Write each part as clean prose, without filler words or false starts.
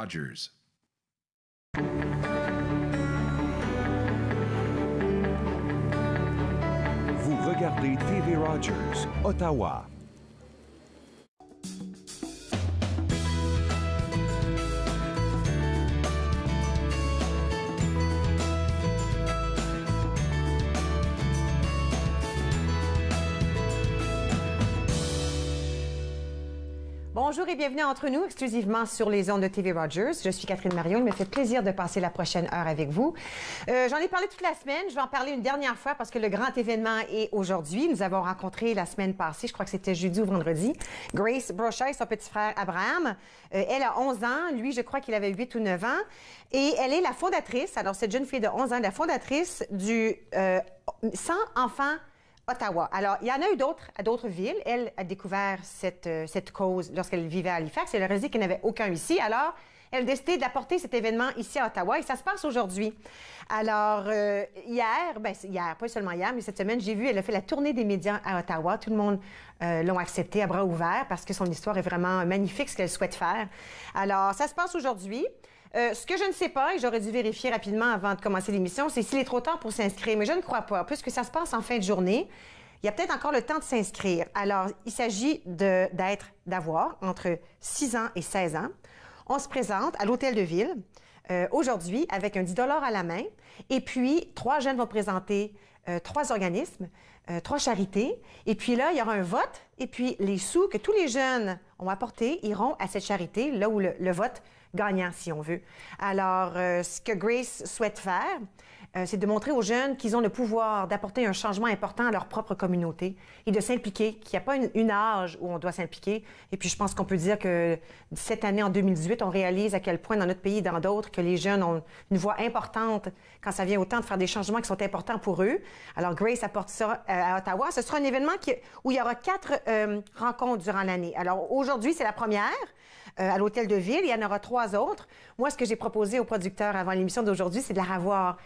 Rogers. Vous regardez TV Rogers, Ottawa. Bonjour et bienvenue entre nous, exclusivement sur les ondes de TV Rogers. Je suis Catherine Marion. Il me fait plaisir de passer la prochaine heure avec vous. J'en ai parlé toute la semaine. Je vais en parler une dernière fois parce que le grand événement est aujourd'hui. Nous avons rencontré la semaine passée, je crois que c'était jeudi ou vendredi, Grace Brochet, son petit frère Abraham. Elle a 11 ans. Lui, je crois qu'il avait 8 ou 9 ans. Et elle est la fondatrice, alors cette jeune fille de 11 ans, la fondatrice du 100 enfants Ottawa. Alors, il y en a eu d'autres à d'autres villes. Elle a découvert cette cause lorsqu'elle vivait à Halifax. Elle a réalisé qu'il n'y en avait aucun ici. Alors, elle a décidé d'apporter cet événement ici à Ottawa et ça se passe aujourd'hui. Alors, hier, pas seulement hier, mais cette semaine, j'ai vu, elle a fait la tournée des médias à Ottawa. Tout le monde l'ont accepté à bras ouverts parce que son histoire est vraiment magnifique, ce qu'elle souhaite faire. Alors, ça se passe aujourd'hui. Ce que je ne sais pas, et j'aurais dû vérifier rapidement avant de commencer l'émission, c'est s'il est trop tard pour s'inscrire. Mais je ne crois pas, puisque ça se passe en fin de journée. Il y a peut-être encore le temps de s'inscrire. Alors, il s'agit d'avoir entre 6 ans et 16 ans. On se présente à l'Hôtel de Ville aujourd'hui avec un 10 $ à la main. Et puis, 3 jeunes vont présenter 3 organismes, 3 charités. Et puis là, il y aura un vote. Et puis, les sous que tous les jeunes ont apportés iront à cette charité, là où le vote gagnant, si on veut. Alors, ce que Grace souhaite faire, c'est de montrer aux jeunes qu'ils ont le pouvoir d'apporter un changement important à leur propre communauté et de s'impliquer, qu'il n'y a pas une âge où on doit s'impliquer. Et puis, je pense qu'on peut dire que cette année, en 2018, on réalise à quel point dans notre pays et dans d'autres que les jeunes ont une voix importante quand ça vient au temps de faire des changements qui sont importants pour eux. Alors, Grace apporte ça à Ottawa. Ce sera un événement où il y aura 4 rencontres durant l'année. Alors, aujourd'hui, c'est la première à l'Hôtel de Ville. Il y en aura 3 autres. Moi, ce que j'ai proposé au producteur avant l'émission d'aujourd'hui, c'est de la revoir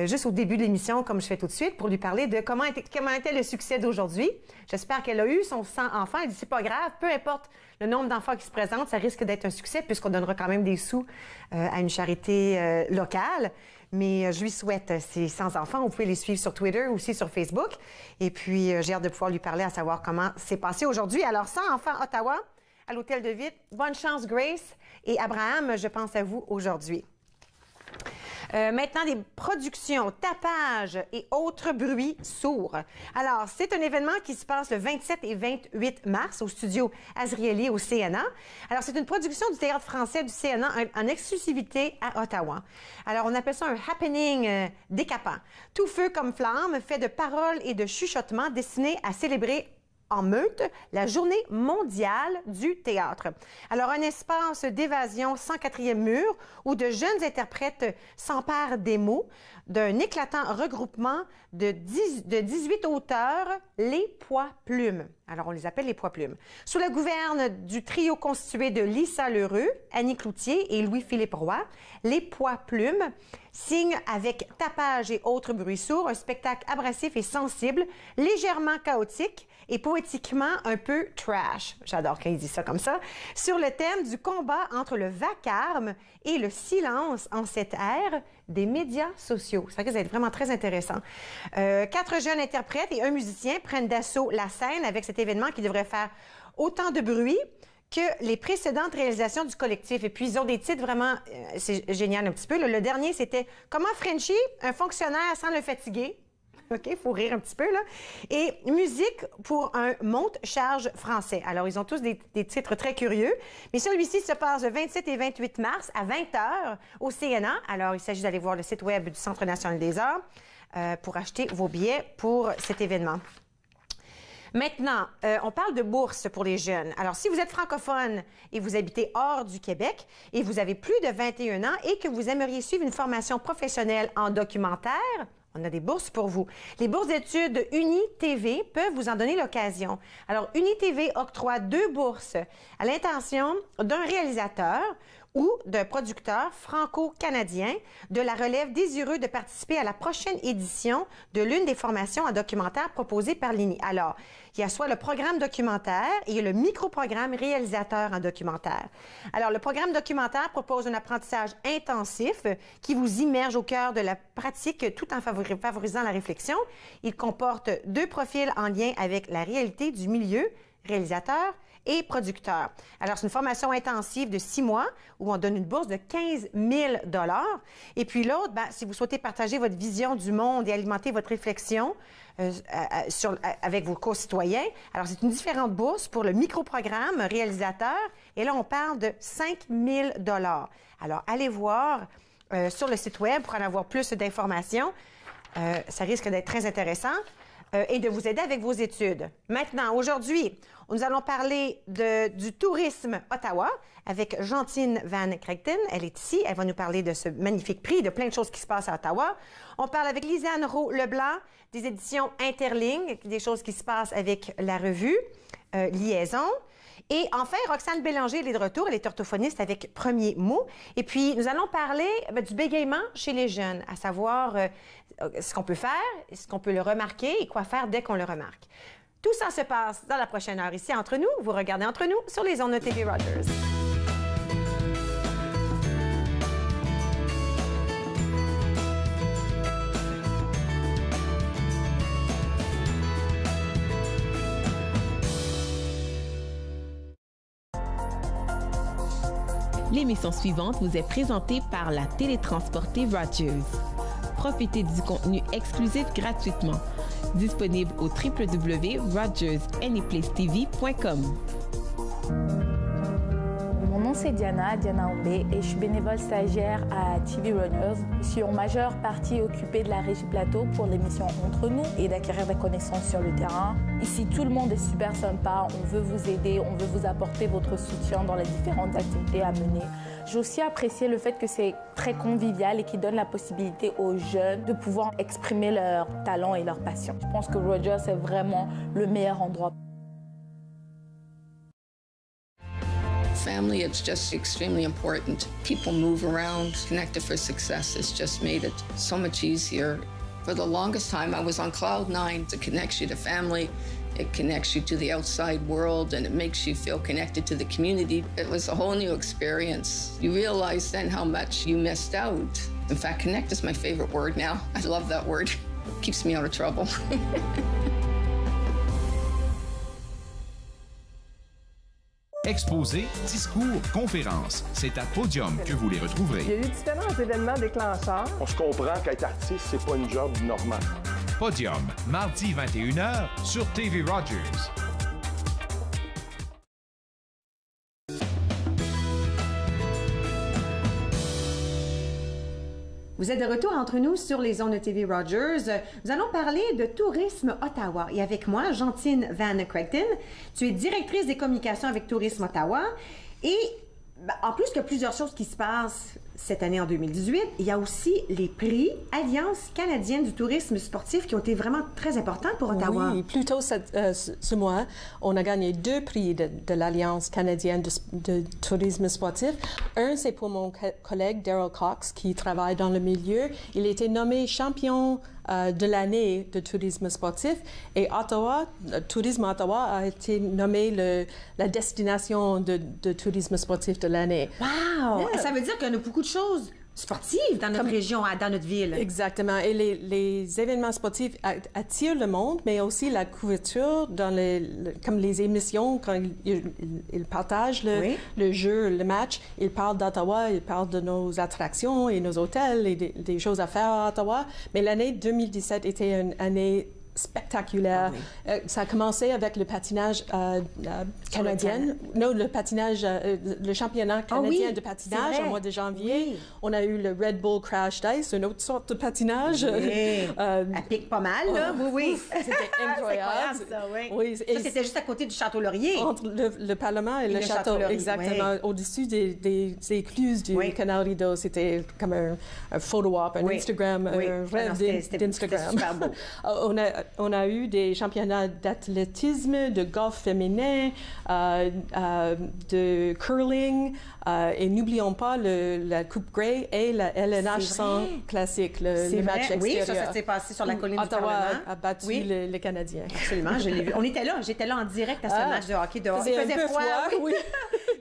juste au début de l'émission, comme je fais tout de suite, pour lui parler de comment était le succès d'aujourd'hui. J'espère qu'elle a eu son 100 enfants. Elle dit, c'est pas grave, peu importe le nombre d'enfants qui se présentent, ça risque d'être un succès puisqu'on donnera quand même des sous à une charité locale. Mais je lui souhaite ces 100 enfants. Vous pouvez les suivre sur Twitter ou aussi sur Facebook. Et puis, j'ai hâte de pouvoir lui parler à savoir comment c'est passé aujourd'hui. Alors, 100 enfants Ottawa à l'Hôtel de Ville. Bonne chance, Grace. Et Abraham, je pense à vous aujourd'hui. Maintenant, des productions, tapage et autres bruits sourds. Alors, c'est un événement qui se passe le 27 et 28 mars au studio Azrieli au CNA. Alors, c'est une production du Théâtre français du CNA en exclusivité à Ottawa. Alors, on appelle ça un happening décapant. Tout feu comme flamme, fait de paroles et de chuchotements destinés à célébrer en meute, la journée mondiale du théâtre. Alors, un espace d'évasion sans quatrième mur où de jeunes interprètes s'emparent des mots d'un éclatant regroupement de 18 auteurs, les Poids-Plumes. Alors, on les appelle les Poids-Plumes. Sous la gouverne du trio constitué de Lisa Lheureux, Annie Cloutier et Louis-Philippe Roy, les Poids-Plumes signent avec tapage et autres bruits sourds un spectacle abrasif et sensible, légèrement chaotique et poétiquement un peu trash. J'adore quand il dit ça comme ça. Sur le thème du combat entre le vacarme et le silence en cette ère des médias sociaux. Ça va être vraiment très intéressant. 4 jeunes interprètes et un musicien prennent d'assaut la scène avec cet événement qui devrait faire autant de bruit que les précédentes réalisations du collectif. Et puis, ils ont des titres vraiment... c'est génial un petit peu. Le dernier, c'était « Comment Frenchie, un fonctionnaire sans le fatiguer ». OK, faut rire un petit peu, là. Et musique pour un monte-charge français. Alors, ils ont tous des titres très curieux. Mais celui-ci se passe le 27 et 28 mars à 20h au CNA. Alors, il s'agit d'aller voir le site web du Centre national des arts pour acheter vos billets pour cet événement. Maintenant, on parle de bourse pour les jeunes. Alors, si vous êtes francophone et vous habitez hors du Québec et vous avez plus de 21 ans et que vous aimeriez suivre une formation professionnelle en documentaire, on a des bourses pour vous. Les bourses d'études UniTV peuvent vous en donner l'occasion. Alors, UniTV octroie 2 bourses à l'intention d'un réalisateur ou d'un producteur franco-canadien de la relève désireux de participer à la prochaine édition de l'une des formations en documentaire proposées par l'INI. Alors, il y a soit le programme documentaire et le micro-programme réalisateur en documentaire. Alors, le programme documentaire propose un apprentissage intensif qui vous immerge au cœur de la pratique tout en favorisant la réflexion. Il comporte 2 profils en lien avec la réalité du milieu, réalisateur et producteur. Alors, c'est une formation intensive de 6 mois où on donne une bourse de 15 000 $. Et puis l'autre, si vous souhaitez partager votre vision du monde et alimenter votre réflexion avec vos co-citoyens, alors c'est une différente bourse pour le micro-programme réalisateur. Et là, on parle de 5 000 $. Alors, allez voir sur le site Web pour en avoir plus d'informations. Ça risque d'être très intéressant. Et de vous aider avec vos études. Maintenant, aujourd'hui, nous allons parler du tourisme Ottawa avec Jantine Van Cregten. Elle est ici. Elle va nous parler de ce magnifique prix, de plein de choses qui se passent à Ottawa. On parle avec Lisanne Roux-Leblanc des éditions Interligne, des choses qui se passent avec la revue Liaison. Et enfin, Roxane Bélanger, elle est de retour. Elle est orthophoniste avec Premier Mot. Et puis, nous allons parler du bégaiement chez les jeunes, à savoir ce qu'on peut faire, ce qu'on peut le remarquer et quoi faire dès qu'on le remarque. Tout ça se passe dans la prochaine heure ici entre nous. Vous regardez Entre nous sur les ondes de TV Rogers. L'émission suivante vous est présentée par la télétransportée Rogers. Profitez du contenu exclusif gratuitement. Disponible au www.rogersanyplacetv.com. Mon nom c'est Diana Ombé et je suis bénévole stagiaire à TV Runners. Je suis en majeure partie occupée de la Régie Plateau pour l'émission Entre nous et d'acquérir des connaissances sur le terrain. Ici, tout le monde est super sympa, on veut vous aider, on veut vous apporter votre soutien dans les différentes activités à mener. J'ai aussi apprécié le fait que c'est très convivial et qui donne la possibilité aux jeunes de pouvoir exprimer leurs talents et leurs passions. Je pense que Rogers est vraiment le meilleur endroit. Family, it's just extremely important. People move around. Connected for Success has just made it so much easier. For the longest time, I was on cloud 9. It connects you to family, it connects you to the outside world, and it makes you feel connected to the community. It was a whole new experience. You realize then how much you missed out. In fact, connect is my favorite word now. I love that word. It keeps me out of trouble. Exposés, discours, conférences, c'est à Podium que vous les retrouverez. Il y a eu différents événements déclencheurs. On se comprend qu'être artiste, c'est pas une job normale. Podium, mardi 21h sur TV Rogers. Vous êtes de retour entre nous sur les ondes de TV Rogers. Nous allons parler de tourisme Ottawa. Et avec moi, Jantine Van Cregten. Tu es directrice des communications avec Tourisme Ottawa. Et en plus qu'il y a plusieurs choses qui se passent cette année en 2018, il y a aussi les prix Alliance canadienne du tourisme sportif qui ont été vraiment très importants pour Ottawa. Oui, plus tôt ce mois, on a gagné 2 prix de l'Alliance canadienne de tourisme sportif. Un, c'est pour mon collègue Daryl Cox qui travaille dans le milieu. Il a été nommé champion de l'année de tourisme sportif et Ottawa, Tourisme Ottawa a été nommé la destination de tourisme sportif de l'année. Wow! Yeah. Ça veut dire qu'on a beaucoup de choses sportives dans notre région, dans notre ville. Exactement. Et les événements sportifs attirent le monde, mais aussi la couverture comme les émissions, quand ils partagent le jeu, le match, ils parlent d'Ottawa, ils parlent de nos attractions et nos hôtels et des choses à faire à Ottawa. Mais l'année 2017 était une année spectaculaire. Ah oui. Ça a commencé avec le patinage canadien. Non, le patinage, le championnat canadien de patinage au mois de janvier. Oui. On a eu le Red Bull Crash Dice, une autre sorte de patinage. Oui. Elle pique pas mal, là. Oui. C'était incroyable. Ça, oui. Ça, c'était juste à côté du Château Laurier. Entre le Parlement et le Château Laurier. Exactement. Oui. Au-dessus des écluses du canal Rideau, c'était comme un photo op, un Instagram, un rêve d'Instagram. C'était super beau. On a on a eu des championnats d'athlétisme, de golf féminin, de curling, et n'oublions pas la Coupe Grey et la LNH 100 classique, le match extérieur. Oui, ça s'est passé sur la colline du Parlement. Ottawa a battu les Canadiens. Absolument, je l'ai vu. On était là, j'étais là en direct à ce match de hockey dehors. Il faisait froid, oui.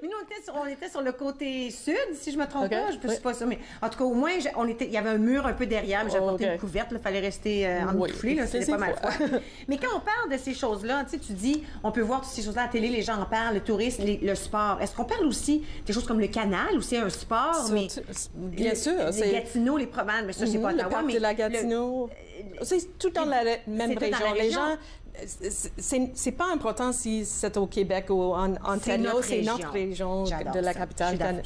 Mais nous, on était sur le côté sud, si je ne me trompe pas. Je ne suis pas sûre, mais en tout cas, au moins, il y avait un mur un peu derrière, mais j'avais porté une couverte, il fallait rester emmitouflé, c'était pas mal froid. Mais quand on parle de ces choses-là, tu dis, on peut voir toutes ces choses-là à la télé, les gens en parlent, le tourisme, le sport. Est-ce qu'on parle aussi des choses comme le canal, ou c'est un sport, mais bien sûr, les Gatineau, les provinces, mais ça, c'est pas Ottawa, le parc de la Gatineau, c'est tout dans la même région. Les gens, c'est pas important si c'est au Québec ou en Ontario, c'est notre région de la capitale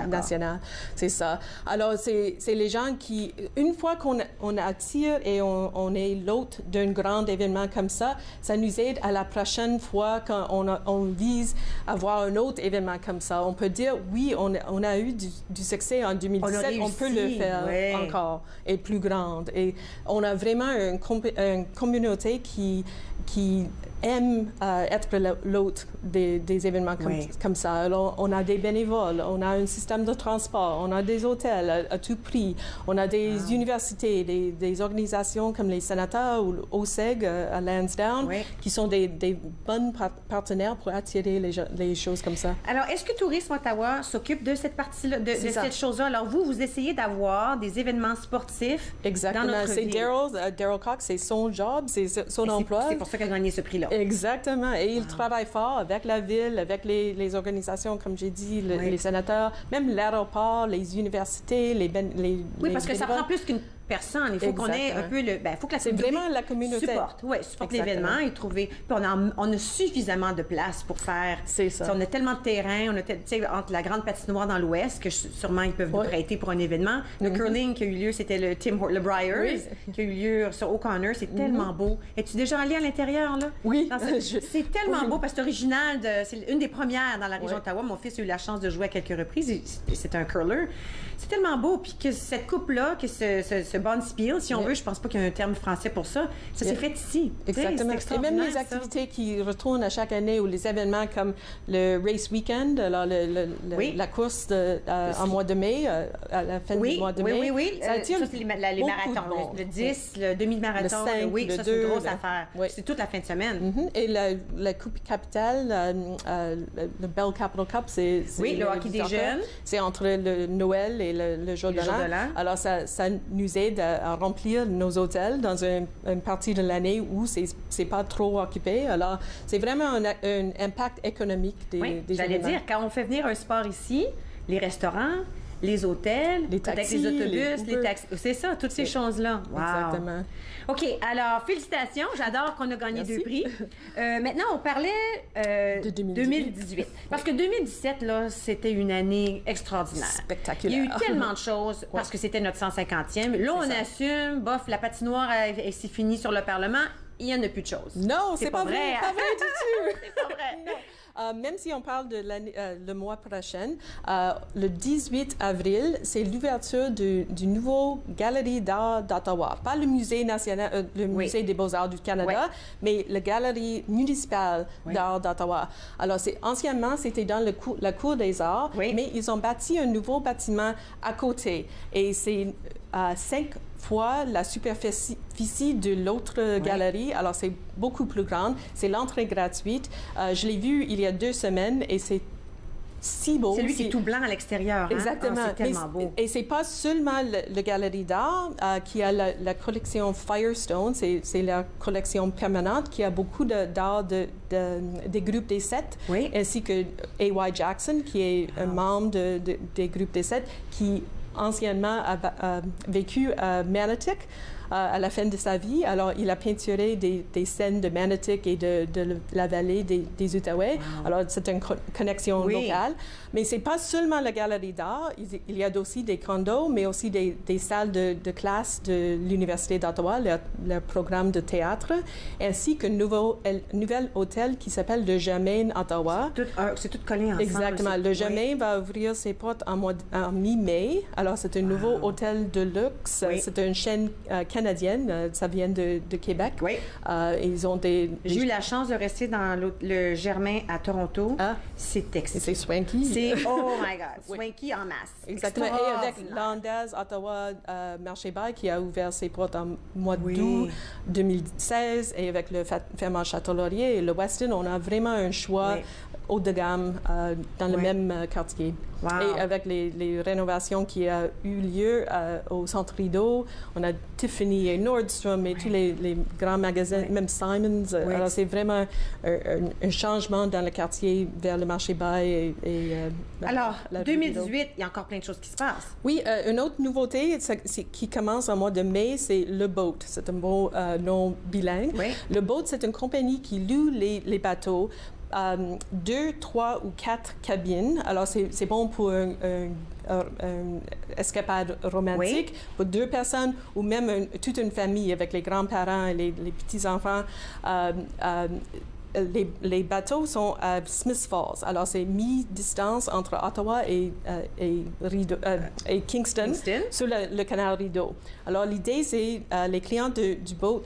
nationale. C'est ça. Alors, c'est les gens qui, une fois qu'on attire et on est l'hôte d'un grand événement comme ça nous aide à la prochaine fois quand on vise à avoir un autre événement comme ça. On peut dire, oui, on a eu du succès en 2017, on peut le faire encore et plus grande. Et on a vraiment une communauté qui aime être l'hôte des événements comme ça. Alors, on a des bénévoles, on a un système de transport, on a des hôtels à tout prix, on a des universités, des organisations comme les sénateurs ou l'OSEG à Lansdowne qui sont des bons partenaires pour attirer les choses comme ça. Alors, est-ce que Tourisme Ottawa s'occupe de cette partie-là, de cette chose-là? Alors, vous essayez d'avoir des événements sportifs dans notre ville. C'est Daryl Cox, c'est son job, c'est son emploi. C'est pour ça qu'elle a gagné ce prix-là. Exactement. Et il travaille fort avec la ville, avec les organisations, comme j'ai dit, les sénateurs, même l'aéroport, les universités, Oui, parce que ça prend plus qu'une personne. Il faut qu'on ait un peu le... faut que la communauté vraiment la communauté supporte l'événement et trouver... Puis on a suffisamment de place pour faire... C'est ça. On a tellement de terrain, entre la grande patinoire dans l'Ouest, que sûrement ils peuvent nous prêter pour un événement. Le curling qui a eu lieu, c'était le Briars, qui a eu lieu sur O'Connor. C'est tellement beau. Es-tu déjà allé à l'intérieur, là? Oui. C'est tellement beau parce que c'est original. C'est une des premières dans la région d'Ottawa. Mon fils a eu la chance de jouer à quelques reprises. C'est un curler. C'est tellement beau. Puis que cette coupe-là, que ce bonspiel, si on veut, je pense pas qu'il y a un terme français pour ça. Ça s'est fait ici. Exactement. Et même les activités qui retournent à chaque année ou les événements comme le Race Weekend, alors la course en mois de mai, à la fin du mois de mai. Oui. Ça, c'est les marathons. Le 10, le demi-marathon, le 5, le 2, ça, c'est une grosse affaire. C'est toute la fin de semaine. Et la Coupe Capitale, le Bell Capital Cup, c'est le hockey des jeunes. C'est entre le Noël et le jour de l'an. Alors, ça nous aide à remplir nos hôtels dans une partie de l'année où c'est pas trop occupé. Alors, c'est vraiment un impact économique des événements. J'allais dire, quand on fait venir un sport ici, les restaurants, les hôtels, les taxis, les autobus, les taxis. C'est ça, toutes ces choses-là. Wow. Exactement. OK, alors, félicitations. J'adore qu'on a gagné 2 prix. Maintenant, on parlait de 2018. Parce que 2017, là, c'était une année extraordinaire. Spectaculaire. Il y a eu tellement de choses parce que c'était notre 150e. Là, on assume, bof, la patinoire, c'est fini sur le Parlement. Il n'y en a plus de choses. Non, c'est pas vrai. Pas vrai du tout. C'est pas vrai. Non. Même si on parle de le mois prochain, le 18 avril, c'est l'ouverture du nouveau Galerie d'art d'Ottawa. Pas le Musée national, le Musée des beaux-arts du Canada, mais la Galerie municipale d'art d'Ottawa. Alors, anciennement, c'était dans la Cour des arts, mais ils ont bâti un nouveau bâtiment à côté. Et c'est 5 fois la superficie de l'autre galerie. Alors, c'est beaucoup plus grande. C'est l'entrée gratuite. Je l'ai vu il y a 2 semaines et c'est si beau. C'est lui qui est tout blanc à l'extérieur. Exactement. C'est tellement beau. Et c'est pas seulement la galerie d'art qui a la collection Firestone, c'est la collection permanente qui a beaucoup d'art des groupes des 7, ainsi que A.Y. Jackson, qui est un membre des groupes des 7, qui anciennement a vécu à Manotick à la fin de sa vie. Alors, il a peinturé des scènes de Manotick et de la vallée des Outaouais. Wow. Alors, c'est une connexion locale. Mais ce n'est pas seulement la galerie d'art. Il y a aussi des condos, mais aussi des salles de classe de l'Université d'Ottawa, le programme de théâtre, ainsi qu'un nouvel hôtel qui s'appelle le Germain Ottawa. C'est tout collé ensemble. Exactement. Le Germain va ouvrir ses portes en mi-mai. Alors, c'est un nouveau hôtel de luxe. C'est une chaîne canadienne, ça vient de Québec. Oui. Ils ont des... J'ai eu la chance de rester dans le Germain à Toronto. Ah. C'est excitant. C'est swanky. C'est, oh my God, swanky en masse. Exactement. Et avec Landaise, Ottawa, Marché Bay, qui a ouvert ses portes en mois d'août 2016, et avec le ferme Château-Laurier et le Westin, on a vraiment un choix haut de gamme dans le même quartier. Wow. Et avec les rénovations qui ont eu lieu au Centre Rideau, on a Tiffany et Nordstrom et tous les grands magasins, même Simons. Alors, c'est vraiment un changement dans le quartier vers le Marché Bay. Alors, 2018, il y a encore plein de choses qui se passent. Oui, une autre nouveauté qui commence en mois de mai, c'est Le Boat. C'est un beau nom bilingue. Oui. Le Boat, c'est une compagnie qui loue les bateaux. 2, 3 ou 4 cabines. Alors, c'est bon pour une escapade romantique pour 2 personnes ou même toute une famille avec les grands-parents et les petits-enfants. Les bateaux sont à Smith Falls. Alors, c'est mi-distance entre Ottawa et Kingston, sur le canal Rideau. Alors, l'idée, c'est les clients du boat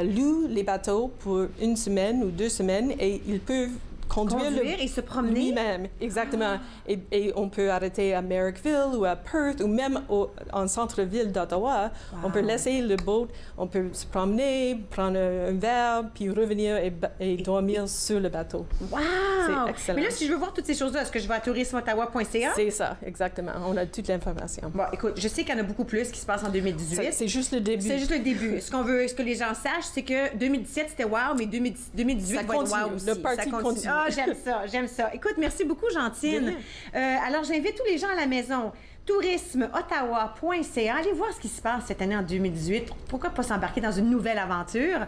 louent les bateaux pour 1 semaine ou 2 semaines et ils peuvent conduire et se promener. Lui-même, exactement. Et on peut arrêter à Merrickville ou à Perth ou même en centre-ville d'Ottawa. On peut laisser le boat, on peut se promener, prendre un verre, puis revenir et dormir sur le bateau. Wow! C'est excellent. Mais là, si je veux voir toutes ces choses-là, est-ce que je vais à tourismeottawa.ca? C'est ça, exactement. On a toute l'information. Bon, écoute, je sais qu'il y en a beaucoup plus qui se passe en 2018. C'est juste le début. C'est juste le début. Ce que les gens sachent, c'est que 2017, c'était wow, mais 2018 va être wow aussi. Le party continue. Ah, j'aime ça. Écoute, merci beaucoup, Gentine. Alors, j'invite tous les gens à la maison. tourismeottawa.ca. Allez voir ce qui se passe cette année en 2018. Pourquoi pas s'embarquer dans une nouvelle aventure?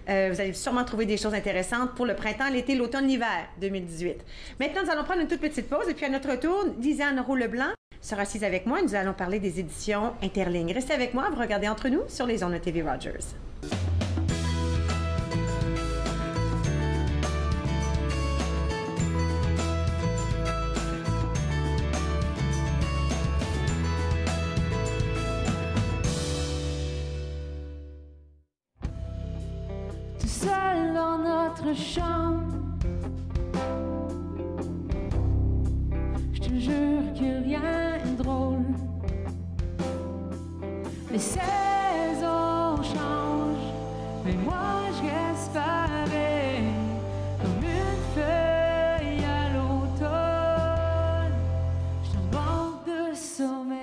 Vous allez sûrement trouver des choses intéressantes pour le printemps, l'été, l'automne, l'hiver 2018. Maintenant, nous allons prendre une toute petite pause et puis à notre retour, Lisanne Roux-Leblanc sera assise avec moi et nous allons parler des éditions Interlignes. Restez avec moi, vous regardez Entre nous sur les ondes de TV Rogers. Seul dans notre chambre, je te jure que rien n'est drôle. Les saisons changent, mais moi je reste pareil, comme une feuille à l'automne. Je te manque de sommeil.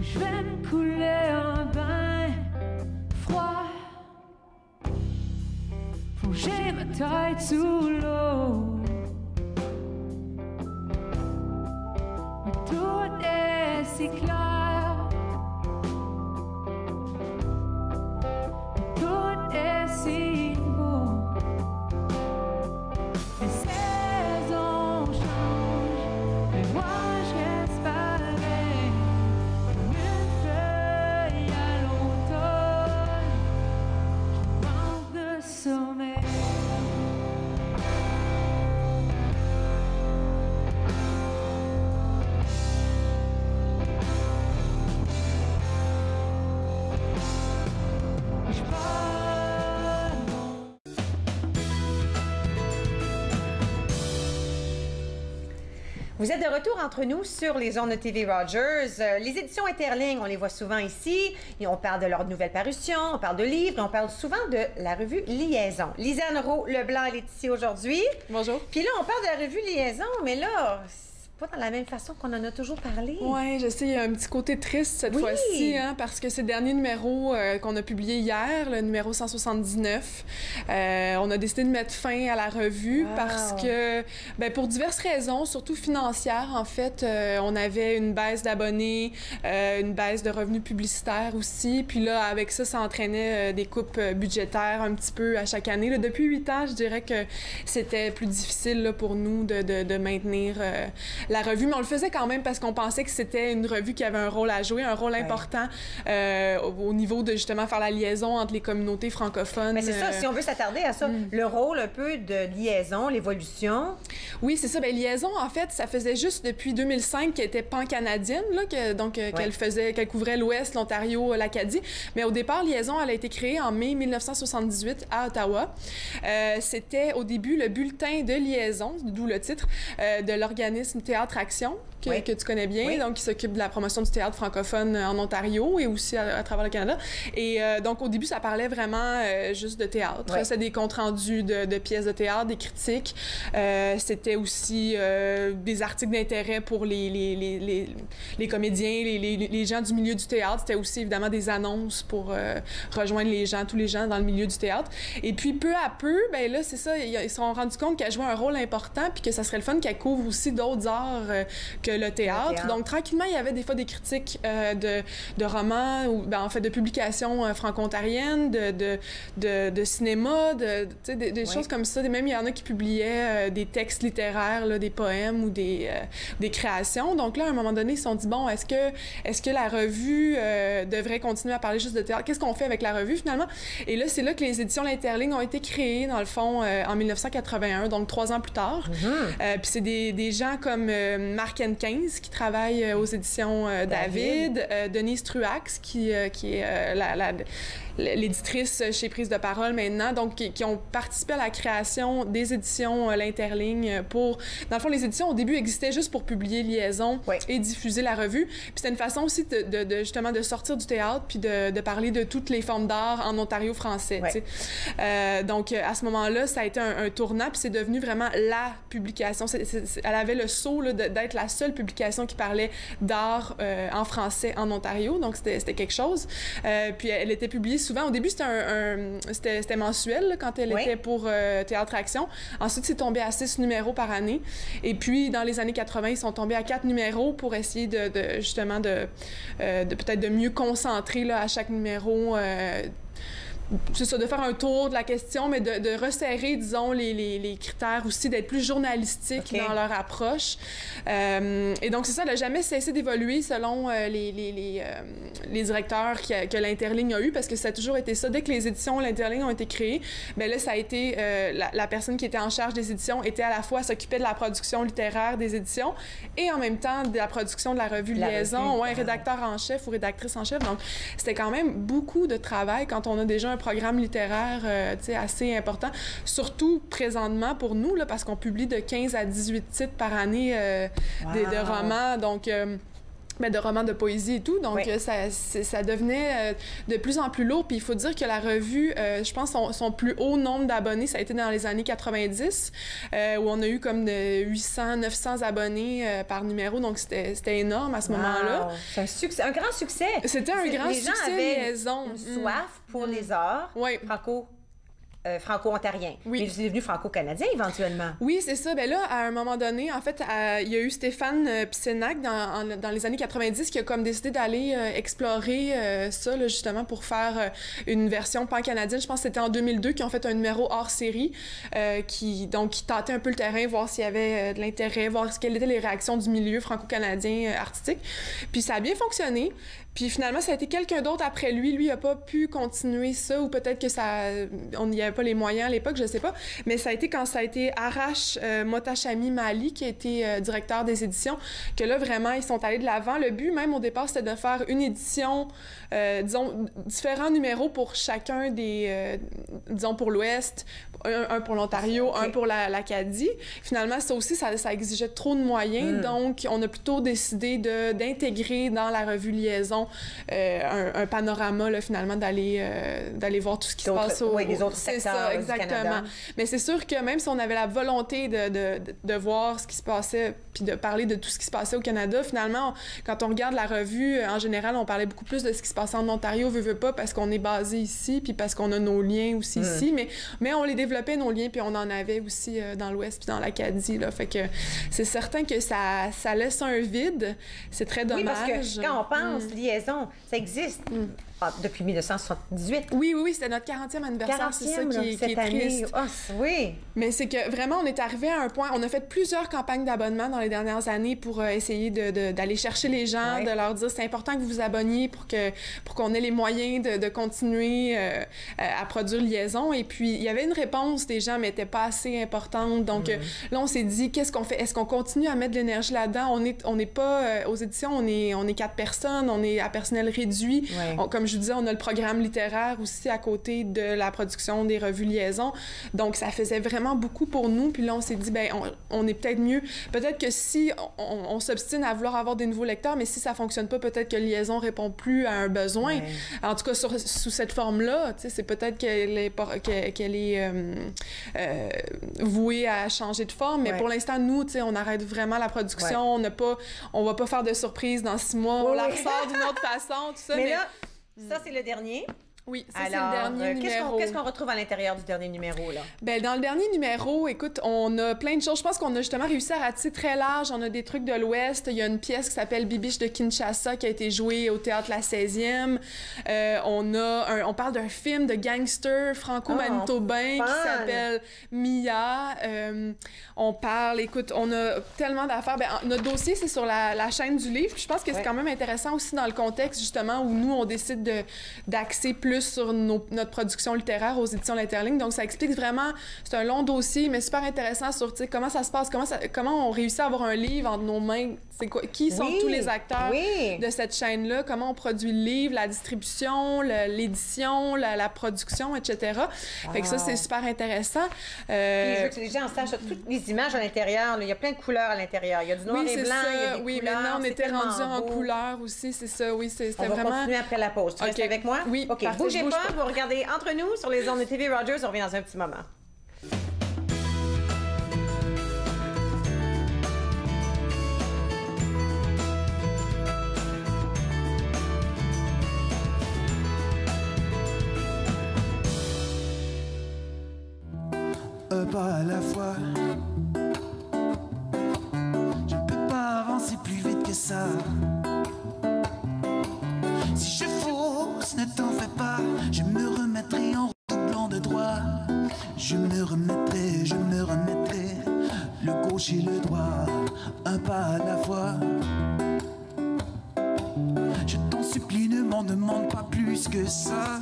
Je vais me couler un bain froid, plonger ma tête sous l'eau. Mais tout est si clair, tout est si beau. Les saisons changent, mais moi je reste pareil. Sommeil. Vous êtes de retour entre nous sur les ondes de TV Rogers. Les éditions Interlignes, on les voit souvent ici. Et on parle de leur nouvelle parution, on parle de livres et on parle souvent de la revue Liaison. Lisanne Roux-Leblanc, elle est ici aujourd'hui. Bonjour. Puis là, on parle de la revue Liaison, mais là, c'est pas dans la même façon qu'on en a toujours parlé. Oui, je sais, il y a un petit côté triste cette fois-ci, hein, parce que c'est le dernier numéro qu'on a publié hier, le numéro 179. On a décidé de mettre fin à la revue parce que, ben, pour diverses raisons, surtout financières, en fait, on avait une baisse d'abonnés, une baisse de revenus publicitaires aussi. Puis là, avec ça, ça entraînait des coupes budgétaires un petit peu à chaque année. Là, depuis 8 ans, je dirais que c'était plus difficile là, pour nous de maintenir la revue, mais on le faisait quand même parce qu'on pensait que c'était une revue qui avait un rôle à jouer, un rôle important au niveau de justement faire la liaison entre les communautés francophones. Mais c'est ça, si on veut s'attarder à ça, le rôle un peu de liaison, l'évolution. Oui, c'est ça. Bien, Liaison, en fait, ça faisait juste depuis 2005 qu'elle était pan-canadienne, là, qu'elle couvrait l'Ouest, l'Ontario, l'Acadie. Mais au départ, Liaison, elle a été créée en mai 1978 à Ottawa. C'était au début le bulletin de liaison, d'où le titre, de l'organisme Théâtre Action, que tu connais bien, donc qui s'occupe de la promotion du théâtre francophone en Ontario et aussi à travers le Canada. Et donc, au début, ça parlait vraiment juste de théâtre. C'était des comptes rendus de pièces de théâtre, des critiques. C'était aussi des articles d'intérêt pour les comédiens, les gens du milieu du théâtre. C'était aussi, évidemment, des annonces pour rejoindre tous les gens dans le milieu du théâtre. Et puis, peu à peu, ben là, c'est ça, ils se sont rendus compte qu'elle jouait un rôle important puis que ça serait le fun qu'elle couvre aussi d'autres arts que le théâtre. Donc, tranquillement, il y avait des fois des critiques de romans, ou en fait de publications franco-ontariennes, de cinéma, des choses comme ça. Même il y en a qui publiaient des textes littéraires, là, des poèmes ou des créations. Donc là, à un moment donné, ils se sont dit, bon, est-ce que la revue devrait continuer à parler juste de théâtre? Qu'est-ce qu'on fait avec la revue, finalement? Et là, c'est là que les éditions L'Interligne ont été créées, dans le fond, en 1981, donc 3 ans plus tard. Puis c'est des gens comme Marc Henkins, qui travaille aux éditions David, Denise Truax, qui est l'éditrice chez Prise de Parole maintenant, donc qui ont participé à la création des éditions L'Interligne pour... Dans le fond, les éditions, au début, existaient juste pour publier Liaison et diffuser la revue. Puis c'était une façon aussi justement de sortir du théâtre puis de parler de toutes les formes d'art en Ontario français. Donc, à ce moment-là, ça a été un tournant, puis c'est devenu vraiment la publication. Elle avait le sceau d'être la seule publication qui parlait d'art en français en Ontario, donc c'était quelque chose. Puis elle était publiée souvent. Au début, c'était mensuel là, quand elle était pour Théâtre Action. Ensuite, c'est tombé à 6 numéros par année. Et puis, dans les années 80, ils sont tombés à 4 numéros pour essayer justement de peut-être de mieux concentrer là, à chaque numéro c'est ça, de faire un tour de la question, mais de resserrer, disons, les critères aussi, d'être plus journalistique dans leur approche. Et donc, c'est ça, elle n'a jamais cessé d'évoluer selon les directeurs que l'Interligne a eu, parce que ça a toujours été ça. Dès que les éditions L'Interligne ont été créées, bien là, ça a été la personne qui était en charge des éditions était à la fois s'occuper de la production littéraire des éditions et en même temps de la production de la revue Liaison, rédacteur en chef ou rédactrice en chef. Donc, c'était quand même beaucoup de travail quand on a déjà un programme littéraire assez important, surtout présentement pour nous, là, parce qu'on publie de 15 à 18 titres par année de romans, donc... de romans de poésie et tout, donc ça devenait de plus en plus lourd. Puis il faut dire que la revue, je pense, son plus haut nombre d'abonnés, ça a été dans les années 90, où on a eu comme de 800, 900 abonnés par numéro, donc c'était énorme à ce moment-là. C'est un succès, un grand succès! C'était un grand succès, Liaison. Une soif pour les arts franco-ontarien. Mais c'est devenu franco-canadien éventuellement. Oui, c'est ça. Ben là, à un moment donné, en fait, il y a eu Stéphane Pissenac dans les années 90 qui a comme décidé d'aller explorer ça, là, justement, pour faire une version pan-canadienne. Je pense que c'était en 2002 qu'ils ont fait un numéro hors série qui tâtait un peu le terrain, voir s'il y avait de l'intérêt, voir quelles étaient les réactions du milieu franco-canadien artistique. Puis ça a bien fonctionné. Puis finalement, ça a été quelqu'un d'autre après lui. Lui n'a pas pu continuer ça, ou peut-être que on n'y avait pas les moyens à l'époque, je sais pas. Mais ça a été quand ça a été Arash Motachami Mali, qui a été directeur des éditions, que là, vraiment, ils sont allés de l'avant. Le but, même au départ, c'était de faire une édition, disons, différents numéros pour chacun des, disons, pour l'Ouest, un pour l'Ontario, un pour l'Acadie. Finalement, ça aussi, ça exigeait trop de moyens. Donc, on a plutôt décidé d'intégrer dans la revue Liaison un panorama, là, finalement, d'aller voir tout ce qui se passe les autres secteurs du Canada. Mais c'est sûr que même si on avait la volonté de voir ce qui se passait puis de parler de tout ce qui se passait au Canada, finalement, quand on regarde la revue, en général, on parlait beaucoup plus de ce qui se passait en Ontario, veut pas, parce qu'on est basé ici puis parce qu'on a nos liens aussi ici, mais on les développait, nos liens, puis on en avait aussi dans l'Ouest puis dans l'Acadie, là. Fait que c'est certain que ça laisse un vide. C'est très dommage. Oui, parce que quand on pense Liaison, ça existe depuis 1978. Oui, c'était notre 40e anniversaire, c'est ça cette année. Oh, oui. Mais c'est que vraiment, on est arrivé à un point, on a fait plusieurs campagnes d'abonnement dans les dernières années pour essayer d'aller chercher les gens, de leur dire c'est important que vous vous abonniez pour qu'on ait les moyens de continuer à produire Liaison. Et puis, il y avait une réponse des gens, mais elle n'était pas assez importante. Donc là, on s'est dit, qu'est-ce qu'on fait? Est-ce qu'on continue à mettre de l'énergie là-dedans? On n'est pas... aux éditions, on est 4 personnes, on est à personnel réduit. Comme je vous disais, on a le programme littéraire aussi à côté de la production des revues Liaison. Donc, ça faisait vraiment beaucoup pour nous. Puis là, on s'est dit, ben on est peut-être mieux. Peut-être que si on s'obstine à vouloir avoir des nouveaux lecteurs, mais si ça fonctionne pas, peut-être que Liaison répond plus à un besoin. En tout cas, sous cette forme-là, tu sais, c'est peut-être qu'elle est vouée à changer de forme. Mais pour l'instant, nous, tu sais, on arrête vraiment la production. On va pas faire de surprise dans 6 mois. On la ressort d'une autre façon, tout ça. Mais là, ça, c'est le dernier. Oui, ça, c'est le dernier numéro. Qu'est-ce qu'on retrouve à l'intérieur du dernier numéro, là? Bien, dans le dernier numéro, écoute, on a plein de choses. Je pense qu'on a justement réussi à ratisser très large. On a des trucs de l'Ouest. Il y a une pièce qui s'appelle Bibiche de Kinshasa qui a été jouée au Théâtre La 16e. On parle d'un film de gangster franco-manitobain qui s'appelle Mia. On parle, écoute, on a tellement d'affaires. Bien, notre dossier, c'est sur la chaîne du livre. Puis je pense que c'est quand même intéressant aussi dans le contexte, justement, où nous, on décide d'axer plus sur notre production littéraire aux éditions L'Interligne. Donc, ça explique vraiment... C'est un long dossier, mais super intéressant sur, tu sais, comment ça se passe, comment on réussit à avoir un livre entre nos mains. C'est quoi, qui sont tous les acteurs de cette chaîne-là, comment on produit le livre, la distribution, l'édition, la production, etc. Fait que ça, c'est super intéressant. Puis, je veux que les gens sachent toutes les images à l'intérieur. Il y a plein de couleurs à l'intérieur. Il y a du noir et blanc, il y a des couleurs. Maintenant, on était rendu en couleur aussi, c'est ça. Oui, c'était vraiment... On va continuer après la pause. Tu restes avec moi? Oui, OK, bougez pas, vous regardez Entre nous sur les ondes de TV Rogers. On revient dans un petit moment. Un pas à la fois. Je ne peux pas avancer plus vite que ça. Si je fausse, ne t'en fais pas. Je me remettrai en redoublant de droit. Je me remettrai, le gauche et le droit, un pas à la fois. Je t'en supplie, ne m'en demande pas plus que ça.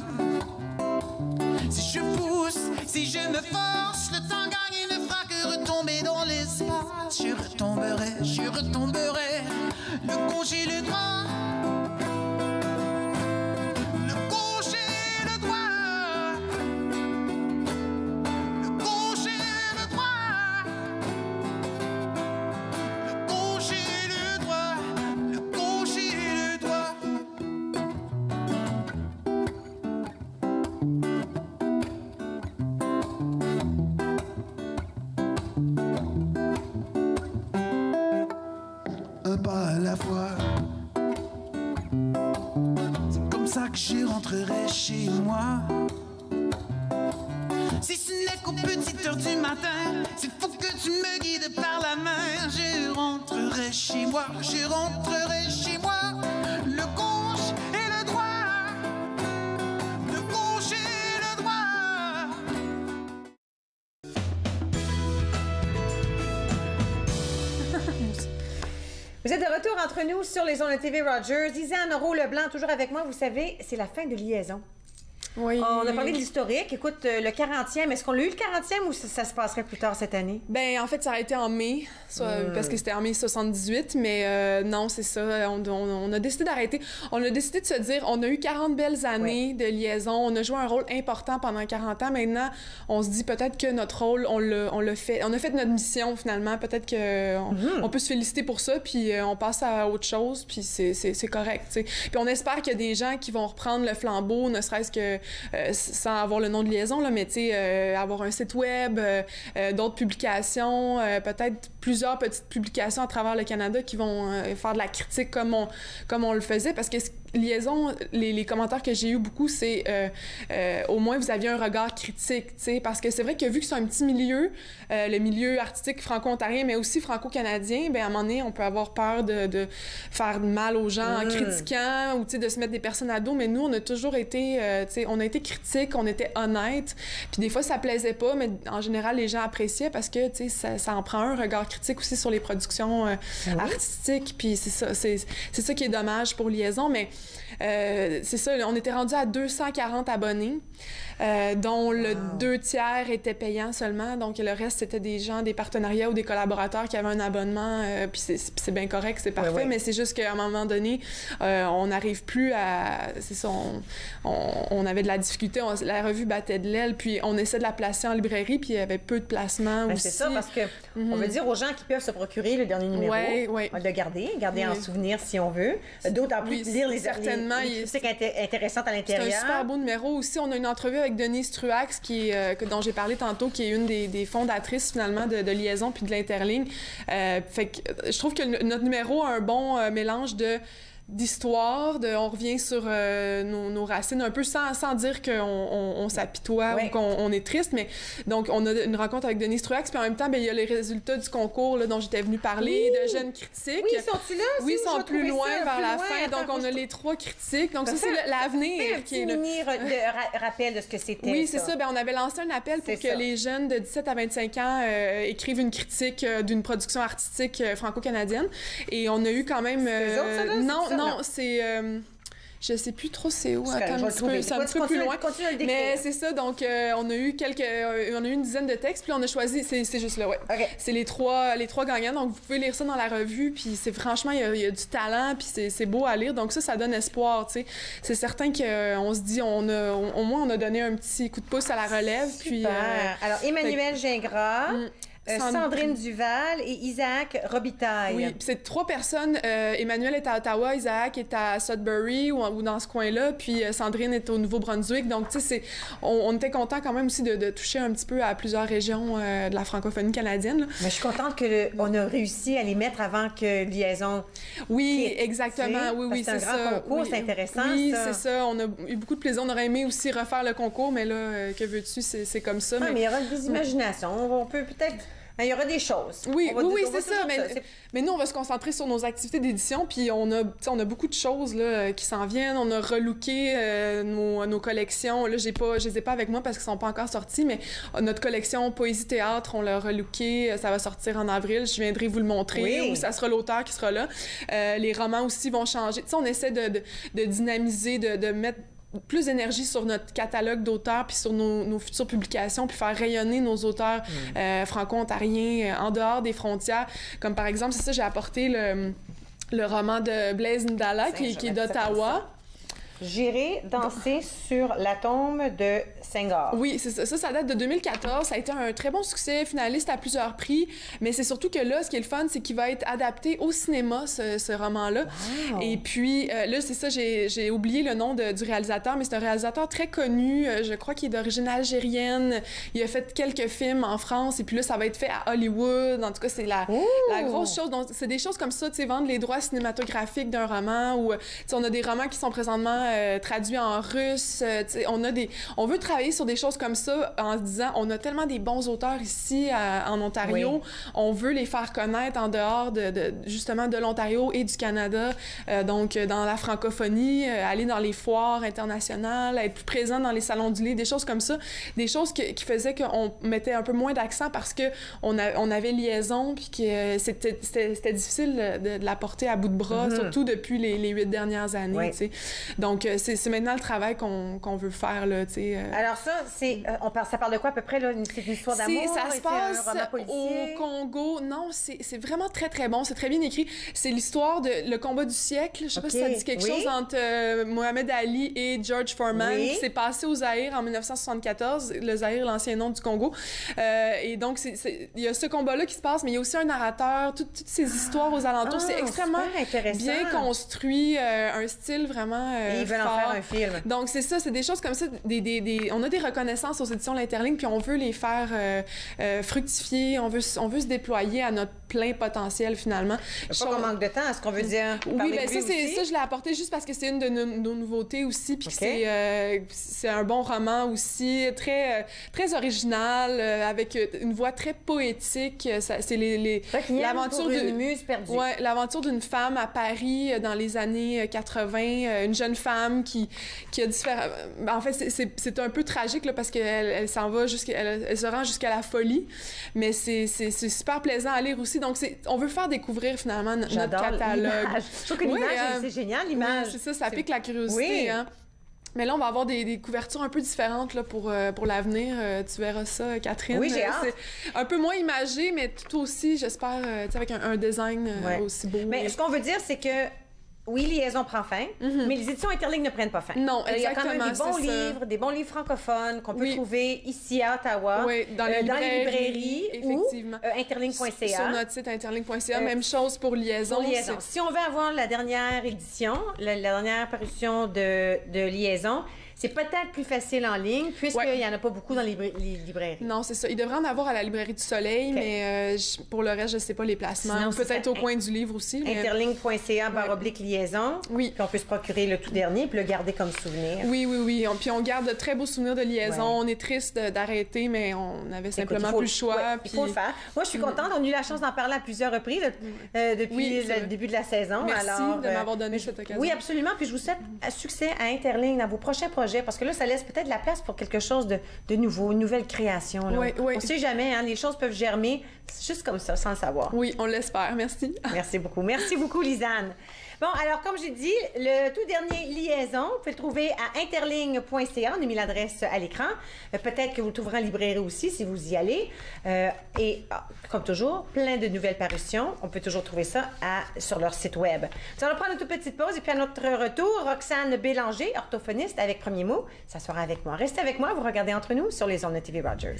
Si je pousse, si je me force, le temps gagné ne fera que retomber dans l'espace. Je retomberai, le gauche et le droit. C'est comme ça que je rentrerai chez moi. Si ce n'est qu'aux petites heures du matin, s'il faut que tu me guides par la main, je rentrerai chez moi, le gauche et le droit, le gauche et le droit. Vous êtes de retour entre nous sur les ondes de TV Rogers. Lisanne Roux-Leblanc, toujours avec moi. Vous savez, c'est la fin de Liaison. Oui. On a parlé de l'historique. Écoute, le 40e, est-ce qu'on l'a eu le 40e ou ça se passerait plus tard cette année? Bien, en fait, ça a été en mai, parce que c'était en mai 78, mais non, c'est ça. On a décidé d'arrêter. On a décidé de se dire, on a eu 40 belles années de Liaison. On a joué un rôle important pendant 40 ans. Maintenant, on se dit peut-être que notre rôle, on l'a fait. On a fait notre mission, finalement. Peut-être qu'on peut se féliciter pour ça, puis on passe à autre chose, puis c'est correct, tu sais. Puis on espère qu'il y a des gens qui vont reprendre le flambeau, ne serait-ce que sans avoir le nom de Liaison, là, mais tu sais, avoir un site web, d'autres publications, peut-être plusieurs petites publications à travers le Canada qui vont faire de la critique comme on le faisait, parce que liaison, les commentaires que j'ai eu beaucoup, c'est au moins vous aviez un regard critique, tu sais, parce que c'est vrai que vu que c'est un petit milieu, le milieu artistique franco-ontarien, mais aussi franco-canadien, ben à un moment donné, on peut avoir peur de faire mal aux gens en critiquant ou, tu sais, de se mettre des personnes à dos, mais nous, on a toujours été, tu sais, on a été critiques, on était honnêtes, puis des fois, ça plaisait pas, mais en général, les gens appréciaient parce que, tu sais, ça en prend un regard critique aussi sur les productions artistiques, puis c'est ça qui est dommage pour Liaison, mais c'est ça, on était rendu à 240 abonnés, dont le 2/3 était payant seulement, donc le reste, c'était des gens, des partenariats ou des collaborateurs qui avaient un abonnement, puis c'est bien correct, c'est parfait, mais c'est juste qu'à un moment donné, on n'arrive plus à... C'est ça, on avait de la difficulté, la revue battait de l'aile, puis on essaie de la placer en librairie, puis il y avait peu de placements aussi. C'est ça, parce que on veut dire aux gens qui peuvent se procurer le dernier numéro, de garder en souvenir si on veut, d'autant plus lire les critiques intéressantes à l'intérieur. C'est un super beau numéro aussi. On a une entrevue avec Denise Truax, dont j'ai parlé tantôt, qui est une des fondatrices finalement de Liaison puis de l'Interligne. Fait que je trouve que notre numéro a un bon mélange d'histoire, on revient sur nos racines un peu sans dire qu'on s'apitoie ou qu'on est triste, mais donc on a une rencontre avec Denise Truax, puis en même temps, ben, il y a les résultats du concours là, dont j'étais venue parler, de jeunes critiques. Oui, sont-ils là? Oui, ils sont plus loin vers la fin, donc on a les 3 critiques, donc ça c'est l'avenir. Un petit mini rappel de ce que c'était. Oui, c'est ça, ben, on avait lancé un appel pour que les jeunes de 17 à 25 ans écrivent une critique d'une production artistique franco-canadienne, et on a eu quand même... Non, c'est... je sais plus trop c'est où. Attends, c'est un petit peu plus loin. Mais c'est ça, donc on a eu une dizaine de textes, puis on a choisi, c'est juste là, c'est les trois gagnants, donc vous pouvez lire ça dans la revue, puis franchement, il y a du talent, puis c'est beau à lire, donc ça donne espoir, tu sais. C'est certain qu'on se dit, au moins on a donné un petit coup de pouce à la relève. Super. Puis... Alors, Emmanuel Gingras... Sandrine Duval et Isaac Robitaille. Oui, puis c'est 3 personnes. Emmanuel est à Ottawa, Isaac est à Sudbury ou dans ce coin-là, puis Sandrine est au Nouveau-Brunswick. Donc, tu sais, on était contents quand même aussi de toucher un petit peu à plusieurs régions de la francophonie canadienne. Là. Mais je suis contente qu'on a réussi à les mettre avant que Liaison... Oui, exactement. Oui, c'est ça. C'est un grand concours, c'est intéressant, oui, c'est ça. On a eu beaucoup de plaisir. On aurait aimé aussi refaire le concours, mais là, que veux-tu, c'est comme ça. Mais il y aura des imaginations. On peut peut-être... Il y aura des choses. Oui, c'est ça. Mais nous, on va se concentrer sur nos activités d'édition, puis on a beaucoup de choses là, qui s'en viennent. On a relooké nos collections. Là, je les ai pas avec moi parce qu'ils sont pas encore sortis, mais notre collection Poésie-Théâtre, on l'a relooké. Ça va sortir en avril. Je viendrai vous le montrer. Ou ça sera l'auteur qui sera là. Les romans aussi vont changer. Tu sais, on essaie de dynamiser, de mettre plus d'énergie sur notre catalogue d'auteurs puis sur nos futures publications, puis faire rayonner nos auteurs franco-ontariens en dehors des frontières. Comme par exemple, c'est ça, j'ai apporté le roman de Blaise Ndala qui est d'Ottawa. J'irai danser sur la tombe de Senghor. Oui, c'est ça. Ça date de 2014. Ça a été un très bon succès, finaliste à plusieurs prix. Mais c'est surtout que là, ce qui est le fun, c'est qu'il va être adapté au cinéma, ce roman-là. Wow. Et puis, là, c'est ça, j'ai oublié le nom du réalisateur, mais c'est un réalisateur très connu. Je crois qu'il est d'origine algérienne. Il a fait quelques films en France. Et puis là, ça va être fait à Hollywood. En tout cas, c'est la grosse chose. Donc, c'est des choses comme ça, tu sais, vendre les droits cinématographiques d'un roman ou, tu sais, on a des romans qui sont présentement traduits en russe. On veut travailler sur des choses comme ça en se disant, on a tellement des bons auteurs ici en Ontario, on veut les faire connaître en dehors justement de l'Ontario et du Canada. Donc, dans la francophonie, aller dans les foires internationales, être plus présent dans les salons du livre, des choses comme ça. Des choses qui faisaient qu'on mettait un peu moins d'accent parce qu'on avait Liaison puis que c'était difficile de la porter à bout de bras, surtout depuis les 8 dernières années. Tu sais. Donc, c'est maintenant le travail qu'on veut faire, là, tu sais. Alors ça, ça parle de quoi à peu près, là? C'est une histoire d'amour? Ça se passe au Congo. Non, c'est vraiment très, très bon. C'est très bien écrit. C'est l'histoire le combat du siècle. Je sais pas si ça dit quelque chose entre Mohamed Ali et George Foreman, qui s'est passé au Zaïre en 1974. Le Zaïre, l'ancien nom du Congo. Et donc, il y a ce combat-là qui se passe, mais il y a aussi un narrateur, toutes ces histoires aux alentours. C'est extrêmement bien construit, un style vraiment ils veulent en faire un film. Donc, c'est ça, c'est des choses comme ça. On a des reconnaissances aux éditions L'Interligne, puis on veut les faire fructifier, on veut se déployer à notre plein potentiel, finalement. Pas qu'on manque de temps, est-ce qu'on veut dire? Oui, bien ça, je l'ai apporté juste parce que c'est une de nos nouveautés aussi, puis c'est un bon roman aussi, très, très original, avec une voix très poétique. C'est l'aventure d'une muse perdue. Ouais, l'aventure d'une femme à Paris dans les années 80, une jeune femme qui a différents... En fait, c'est un peu tragique là, parce qu'elle s'en va elle se rend jusqu'à la folie, mais c'est super plaisant à lire aussi. Donc, on veut faire découvrir finalement notre catalogue. Je trouve que l'image, c'est génial, l'image. Oui, c'est ça pique la curiosité. Hein. Mais là, on va avoir des couvertures un peu différentes là, pour l'avenir. Tu verras ça, Catherine. Oui, j'ai hâte. C'est un peu moins imagé, mais tout aussi, j'espère, avec un design aussi beau. Mais ce qu'on veut dire, c'est que oui, Liaison prend fin, mais les éditions Interligne ne prennent pas fin. Non, exactement. Il y a quand même des bons livres francophones qu'on peut trouver ici à Ottawa, dans les librairies, effectivement, ou interligne.ca. Sur notre site interligne.ca. Même chose pour Liaison. Si on veut avoir la dernière édition, la dernière parution de Liaison, c'est peut-être plus facile en ligne, puisqu'il n'y en a pas beaucoup dans les librairies. Non, c'est ça. Il devrait en avoir à la Librairie du Soleil, mais pour le reste, je ne sais pas les placements. Peut-être au coin du livre aussi. Interligne.ca/liaison. Oui. Puis on peut se procurer le tout dernier puis le garder comme souvenir. Oui. Puis on garde de très beaux souvenirs de Liaison. On est triste d'arrêter, mais on avait simplement plus le choix. Il faut le faire. Moi, je suis contente. On a eu la chance d'en parler à plusieurs reprises depuis le début de la saison. Merci de m'avoir donné cette occasion. Oui, absolument. Puis je vous souhaite succès à Interligne dans vos prochains projets, parce que là, ça laisse peut-être la place pour quelque chose de nouveau, une nouvelle création. Là. Oui. On ne sait jamais, hein, les choses peuvent germer juste comme ça, sans le savoir. Oui, on l'espère. Merci. Merci beaucoup. Merci beaucoup, Lisanne. Bon, alors, comme j'ai dit, le tout dernier Liaison, vous pouvez le trouver à interligne.ca. On a mis l'adresse à l'écran. Peut-être que vous le trouverez en librairie aussi, si vous y allez. Et, comme toujours, plein de nouvelles parutions. On peut toujours trouver ça sur leur site Web. Nous allons prendre une toute petite pause. Et puis, à notre retour, Roxane Bélanger, orthophoniste avec Premier Mot, s'asseoira avec moi. Restez avec moi. Vous regardez Entre nous sur les ondes de TV Rogers.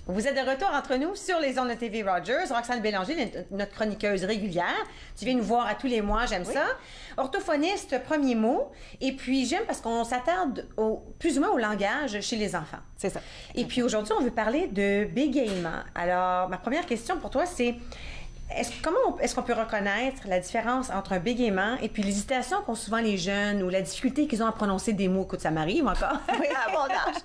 Vous êtes de retour entre nous sur les ondes de TV Rogers. Roxane Bélanger, notre chroniqueuse régulière. Tu viens nous voir à tous les mois, j'aime ça. Orthophoniste, Premier Mot. Et puis, j'aime parce qu'on s'attarde plus ou moins au langage chez les enfants. C'est ça. Et puis, aujourd'hui, on veut parler de bégaiement. Alors, ma première question pour toi, c'est... Comment est-ce qu'on peut reconnaître la différence entre un bégaiement et puis l'hésitation qu'ont souvent les jeunes ou la difficulté qu'ils ont à prononcer des mots? Écoute, ça m'arrive encore à mon âge.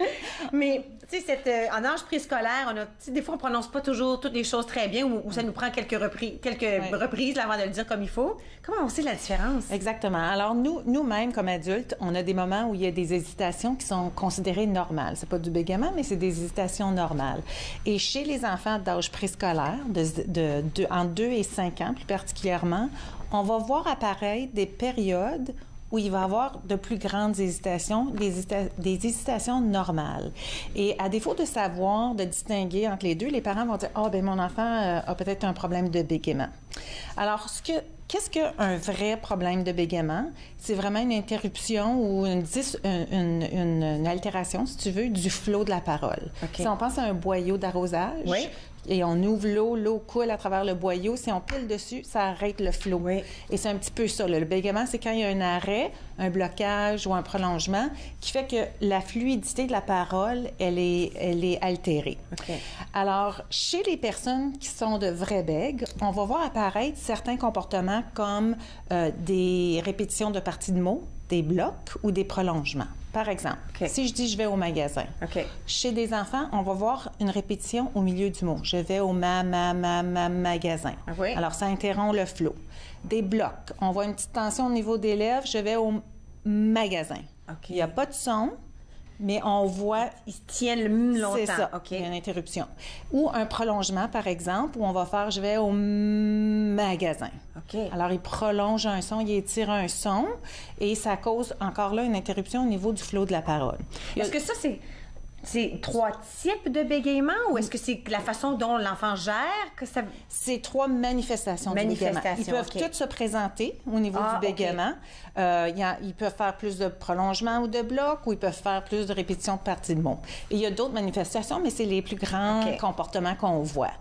Mais, tu sais, en âge préscolaire, des fois, on ne prononce pas toujours toutes les choses très bien ou ça nous prend quelques reprises avant de le dire comme il faut. Comment on sait la différence? Exactement. Alors, nous-mêmes, comme adultes, on a des moments où il y a des hésitations qui sont considérées normales. C'est pas du bégaiement, mais c'est des hésitations normales. Et chez les enfants d'âge préscolaire, entre entre 2 et 5 ans plus particulièrement, on va voir apparaître des périodes où il va y avoir de plus grandes hésitations, des hésitations normales. Et à défaut de savoir, de distinguer entre les deux, les parents vont dire « Ah, bien, mon enfant a peut-être un problème de bégaiement. » Alors, qu'est-ce qu'un vrai problème de bégaiement? C'est vraiment une interruption ou une altération, si tu veux, du flot de la parole. Si on pense à un boyau d'arrosage, et on ouvre l'eau coule à travers le boyau. Si on pile dessus, ça arrête le flot. Et c'est un petit peu ça. Le bégaiement, c'est quand il y a un arrêt, un blocage ou un prolongement qui fait que la fluidité de la parole, elle est altérée. Alors, chez les personnes qui sont de vrais bègues, on va voir apparaître certains comportements comme des répétitions de parties de mots, des blocs ou des prolongements. Par exemple, si je dis « je vais au magasin », chez des enfants, on va voir une répétition au milieu du mot. « Je vais au magasin ». Alors, ça interrompt le flot. Des blocs. On voit une petite tension au niveau des lèvres. « Je vais au magasin ». Il n'y a pas de son, mais on voit... Ils se tiennent longtemps. C'est ça. Il y a une interruption. Ou un prolongement, par exemple, où on va faire « je vais au magasin ». Alors, il prolonge un son, il étire un son, et ça cause encore là une interruption au niveau du flot de la parole. Est-ce que ça, c'est 3 types de bégaiement ou est-ce que c'est la façon dont l'enfant gère que ça... C'est 3 manifestations du bégaiement. Ils peuvent toutes se présenter au niveau du bégaiement. Ils peuvent faire plus de prolongements ou de blocs ou ils peuvent faire plus de répétitions de parties de mots. Et il y a d'autres manifestations, mais c'est les plus grands comportements qu'on voit.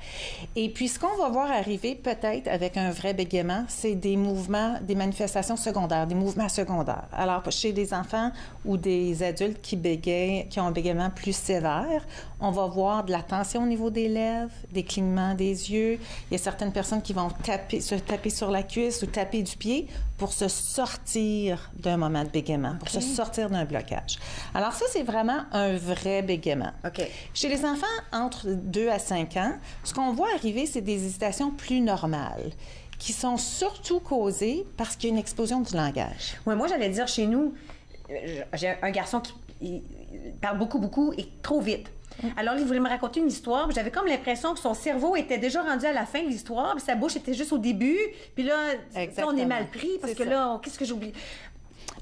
Et puis, ce qu'on va voir arriver peut-être avec un vrai bégaiement, c'est des mouvements, des manifestations secondaires, des mouvements secondaires. Alors, chez des enfants ou des adultes qui bégayent, qui ont un bégaiement plus sévère, on va voir de la tension au niveau des lèvres, des clignements des yeux. Il y a certaines personnes qui vont se taper sur la cuisse ou taper du pied pour se sortir d'un moment de bégaiement, pour se sortir d'un blocage. Alors ça, c'est vraiment un vrai bégaiement. Chez les enfants entre 2 à 5 ans, ce qu'on voit arriver, c'est des hésitations plus normales qui sont surtout causées parce qu'il y a une explosion du langage. Oui, moi, j'allais dire, chez nous, j'ai un garçon qui parle beaucoup et trop vite. Alors, il voulait me raconter une histoire, puis j'avais comme l'impression que son cerveau était déjà rendu à la fin de l'histoire, puis sa bouche était juste au début, puis là, on est mal pris, parce que là, qu'est-ce que j'oublie?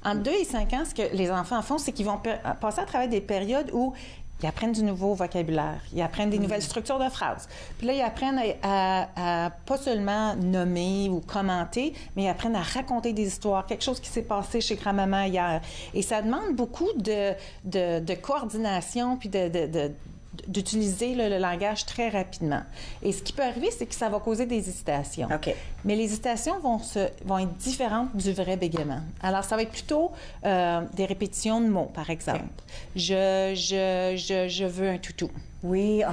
Entre 2 et 5 ans, ce que les enfants font, c'est qu'ils vont passer à travers des périodes où ils apprennent du nouveau vocabulaire, ils apprennent des nouvelles structures de phrases. Puis là, ils apprennent à pas seulement nommer ou commenter, mais ils apprennent à raconter des histoires, quelque chose qui s'est passé chez grand-maman hier. Et ça demande beaucoup de coordination puis d'utiliser le langage très rapidement. Et ce qui peut arriver, c'est que ça va causer des hésitations. Mais les hésitations vont être différentes du vrai bégaiement. Alors, ça va être plutôt des répétitions de mots, par exemple. Je veux un toutou. Oui,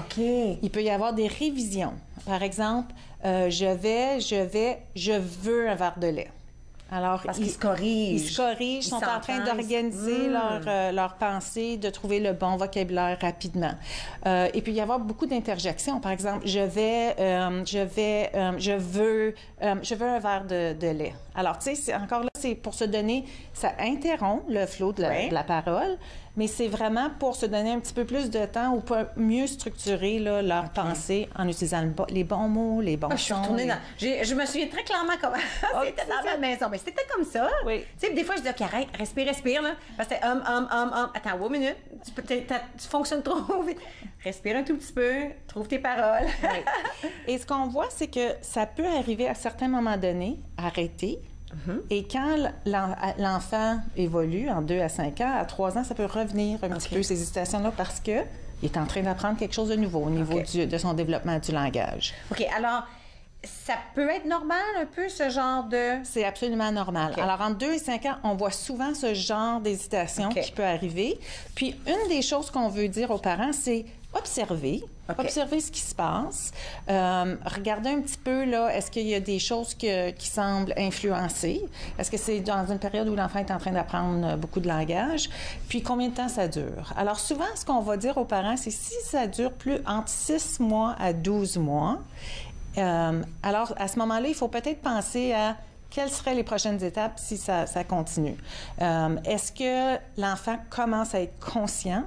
Il peut y avoir des révisions. Par exemple, je veux un verre de lait. Alors, parce qu'ils se corrigent. Ils se corrigent, sont en train d'organiser leur pensée, de trouver le bon vocabulaire rapidement. Et puis, il y avoir beaucoup d'interjections. Par exemple, je veux un verre de lait. Alors, tu sais, encore là, c'est pour se donner, ça interrompt le flot de la parole, mais c'est vraiment pour se donner un petit peu plus de temps ou pour mieux structurer là, leur pensée en utilisant les bons mots, les bons sons. Je suis retournée dans... Je me souviens très clairement comment c'était dans la maison. Mais c'était comme ça. Tu sais, des fois, je dis, OK, arrête, respire, là. Parce que c'était Attends, 1 minute. Tu fonctionnes trop vite. Respire un tout petit peu, trouve tes paroles. Et ce qu'on voit, c'est que ça peut arriver à certains moments donnés, arrêter. Et quand l'enfant évolue en 2 à 5 ans, à 3 ans, ça peut revenir un petit peu, ces hésitations-là, parce qu'il est en train d'apprendre quelque chose de nouveau au niveau de son développement du langage. OK, alors, ça peut être normal un peu, ce genre de... C'est absolument normal. Alors, entre 2 et 5 ans, on voit souvent ce genre d'hésitation qui peut arriver. Puis, une des choses qu'on veut dire aux parents, c'est observer. Observer ce qui se passe. Regarder un petit peu, là, est-ce qu'il y a des choses qui semblent influencer? Est-ce que c'est dans une période où l'enfant est en train d'apprendre beaucoup de langage? Puis, combien de temps ça dure? Alors, souvent, ce qu'on va dire aux parents, c'est si ça dure plus entre 6 mois à 12 mois, alors, à ce moment-là, il faut peut-être penser à quelles seraient les prochaines étapes si ça continue. Est-ce que l'enfant commence à être conscient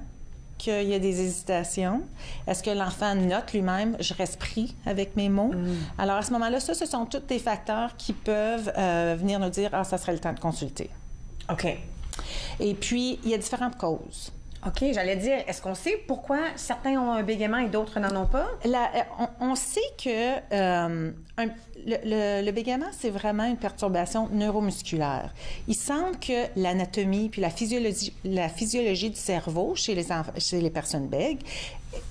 qu'il y a des hésitations? Est-ce que l'enfant note lui-même, je reste pris avec mes mots? Alors, à ce moment-là, ce sont tous des facteurs qui peuvent venir nous dire, ça serait le temps de consulter. OK. Et puis, il y a différentes causes. OK, j'allais dire, est-ce qu'on sait pourquoi certains ont un bégaiement et d'autres n'en ont pas? On sait que le bégaiement, c'est vraiment une perturbation neuromusculaire. Il semble que l'anatomie puis la physiologie du cerveau chez les personnes bègues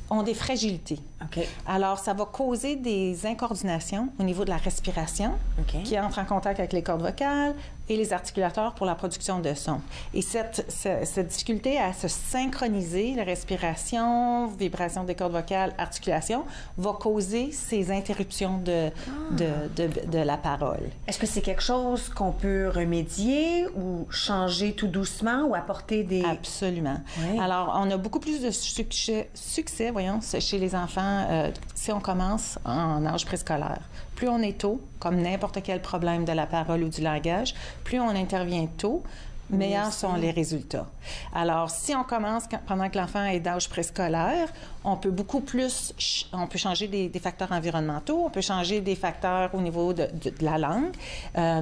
ont des fragilités. OK. Alors, ça va causer des incoordinations au niveau de la respiration qui entre en contact avec les cordes vocales et les articulateurs pour la production de son. Et cette difficulté à se synchroniser, la respiration, vibration des cordes vocales, articulation, va causer ces interruptions de la parole. Est-ce que c'est quelque chose qu'on peut remédier ou changer tout doucement ou apporter des... Absolument. Oui. Alors, on a beaucoup plus de succès chez les enfants si on commence en âge préscolaire. Plus on est tôt, comme n'importe quel problème de la parole ou du langage, plus on intervient tôt, meilleurs sont les résultats. Alors, si on commence pendant que l'enfant est d'âge préscolaire, on peut changer des facteurs environnementaux, on peut changer des facteurs au niveau de la langue,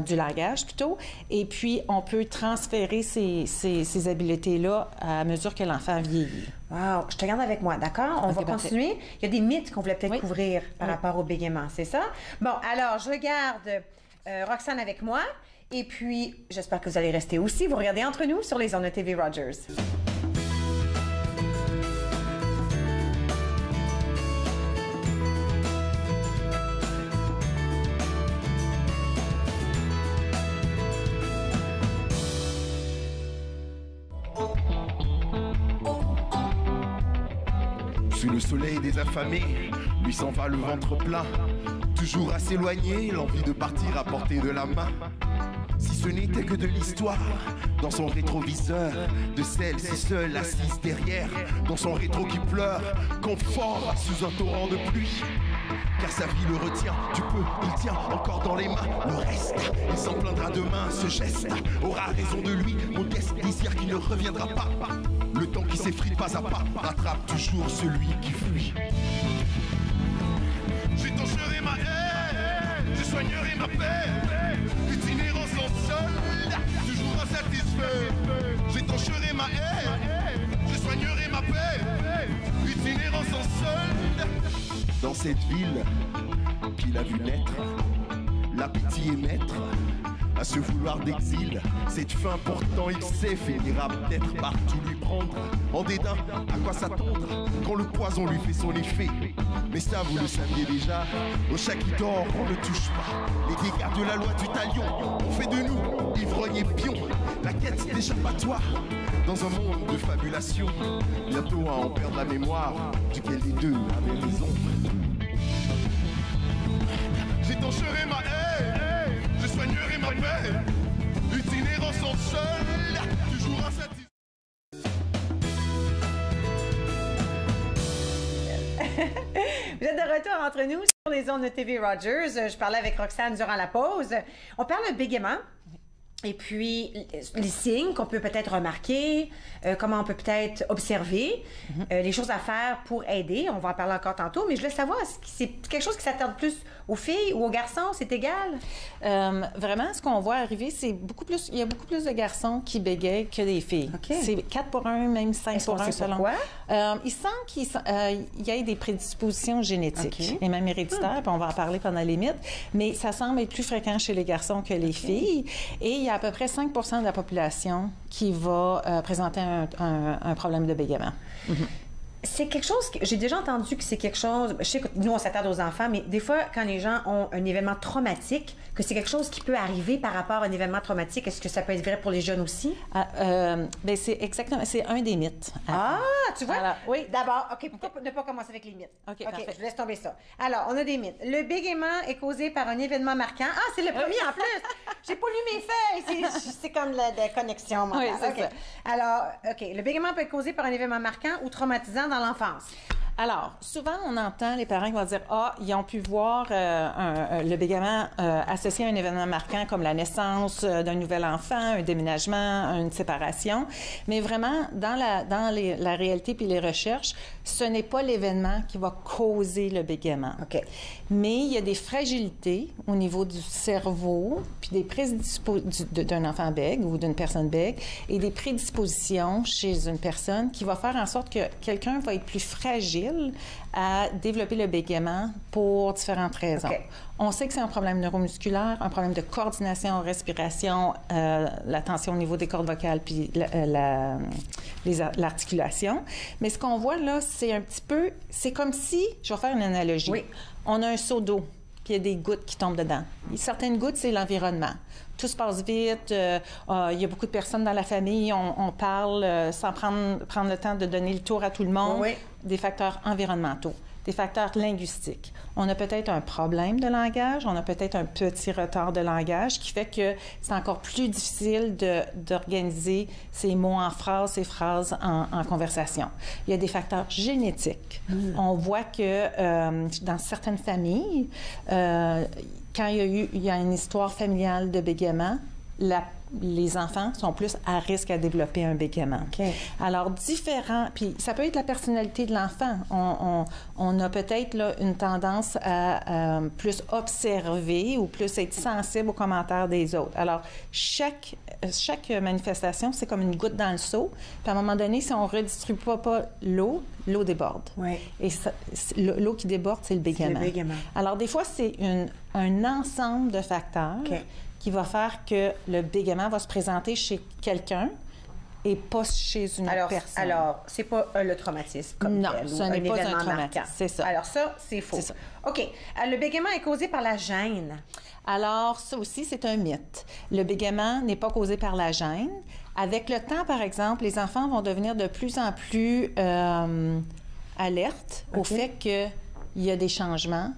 du langage plutôt, et puis on peut transférer ces habiletés-là à mesure que l'enfant vieillit. Wow! Je te garde avec moi, d'accord? On va continuer. Il y a des mythes qu'on voulait peut-être couvrir par rapport au bégaiement, c'est ça? Bon, alors, je garde Roxane avec moi. Et puis, j'espère que vous allez rester aussi. Vous regardez Entre nous sur les ondes de TV Rogers. Sous le soleil des affamés, lui s'en va le ventre plein. Toujours à s'éloigner, l'envie de partir à portée de la main. Si ce n'était que de l'histoire, dans son rétroviseur, de celle-ci seule assise derrière, dans son rétro qui pleure, confort sous un torrent de pluie. Car sa vie le retient, du peu, il tient encore dans les mains. Le reste, il s'en plaindra demain, ce geste aura raison de lui, modeste désir qui ne reviendra pas. Le temps qui s'effrite pas à pas, rattrape toujours celui qui fuit. J'étancherai ma haine, je soignerai ma paix. Itinérant sans solde, toujours insatisfait. J'étancherai ma haine, je soignerai ma paix. Itinérant sans solde. Dans cette ville qu'il a vu naître, la pitié est maître. À ce vouloir d'exil, cette fin pourtant il sait finira peut-être par tout lui prendre. En dédain, à quoi s'attendre quand le poison lui fait son effet? Mais ça vous le saviez déjà, au chat qui dort on ne touche pas. Les dégâts de la loi du talion ont fait de nous ivrognes et pions. La quête d'échappatoire dans un monde de fabulation, bientôt à en perdre la mémoire duquel des deux avait raison. J'étancherai ma haine, je soignerai ma paix. Itinérant sans seul, toujours insatisfait. Vous êtes de retour entre nous sur les ondes de TV Rogers. Je parlais avec Roxane durant la pause. On parle de bégaiement. Et puis, les signes qu'on peut peut-être remarquer, comment on peut peut-être observer, les choses à faire pour aider. On va en parler encore tantôt, mais je voulais savoir, est-ce que c'est quelque chose qui s'attarde plus aux filles ou aux garçons? C'est égal? Vraiment, ce qu'on voit arriver, c'est il y a beaucoup plus de garçons qui bégayent que des filles. Okay. C'est 4 pour 1, même 5 pour 1 selon. Pourquoi? Il semble qu'il y ait des prédispositions génétiques et même héréditaires, puis on va en parler pendant les mythes, mais ça semble être plus fréquent chez les garçons que les filles. Et il y a à peu près 5 % de la population qui va présenter un problème de bégaiement. C'est quelque chose que j'ai déjà entendu que c'est quelque chose. Je sais que nous, on s'attarde aux enfants, mais des fois, quand les gens ont un événement traumatique, que c'est quelque chose qui peut arriver par rapport à un événement traumatique, est-ce que ça peut être vrai pour les jeunes aussi? Bien, c'est exactement. C'est un des mythes. Ah, tu vois? Alors, oui. D'abord, OK, pourquoi ne pas commencer avec les mythes? OK, je laisse tomber ça. Alors, on a des mythes. Le bégaiement est causé par un événement marquant. Ah, c'est le premier en plus! J'ai pas lu mes feuilles! C'est comme la connexion mentale. Oui, c'est ça. Alors, OK, le bégaiement peut être causé par un événement marquant ou traumatisant dans l'enfance. Alors, souvent, on entend les parents qui vont dire « Ah, ils ont pu voir le bégaiement associé à un événement marquant comme la naissance d'un nouvel enfant, un déménagement, une séparation. » Mais vraiment, dans la réalité puis les recherches, ce n'est pas l'événement qui va causer le bégaiement. OK. Mais il y a des fragilités au niveau du cerveau puis des prédispositions d'un enfant bègue ou d'une personne bègue et des prédispositions chez une personne qui va faire en sorte que quelqu'un va être plus fragile à développer le bégaiement pour différentes raisons. Okay. On sait que c'est un problème neuromusculaire, un problème de coordination, respiration, la tension au niveau des cordes vocales puis l'articulation. Mais ce qu'on voit là, c'est un petit peu... C'est comme si... Je vais faire une analogie. Oui. On a un seau d'eau, puis il y a des gouttes qui tombent dedans. Certaines gouttes, c'est l'environnement. Tout se passe vite. Il y a beaucoup de personnes dans la famille. On parle sans prendre le temps de donner le tour à tout le monde. Oui. Des facteurs environnementaux, des facteurs linguistiques. On a peut-être un problème de langage, on a peut-être un petit retard de langage qui fait que c'est encore plus difficile d'organiser ces mots en phrases, ces phrases en conversation. Il y a des facteurs génétiques. On voit que dans certaines familles, quand il y a une histoire familiale de bégaiement, les enfants sont plus à risque à développer un bégaiement. Okay. Alors, puis ça peut être la personnalité de l'enfant. On a peut-être là, une tendance à plus observer ou plus être sensible aux commentaires des autres. Alors, chaque manifestation, c'est comme une goutte dans le seau. Puis à un moment donné, si on ne redistribue pas l'eau déborde. Oui. Et l'eau qui déborde, c'est le bégaiement. Alors, des fois, c'est un ensemble de facteurs qui va faire que le bégaiement va se présenter chez quelqu'un et pas chez une autre personne. Alors, c'est pas le traumatisme comme non, tel, ce n'est pas un traumatisme, c'est ça. Alors ça, c'est faux. C'est ça. OK. Le bégaiement est causé par la gêne. Alors, ça aussi, c'est un mythe. Le bégaiement n'est pas causé par la gêne. Avec le temps, par exemple, les enfants vont devenir de plus en plus alertes au fait qu'il y a des changements,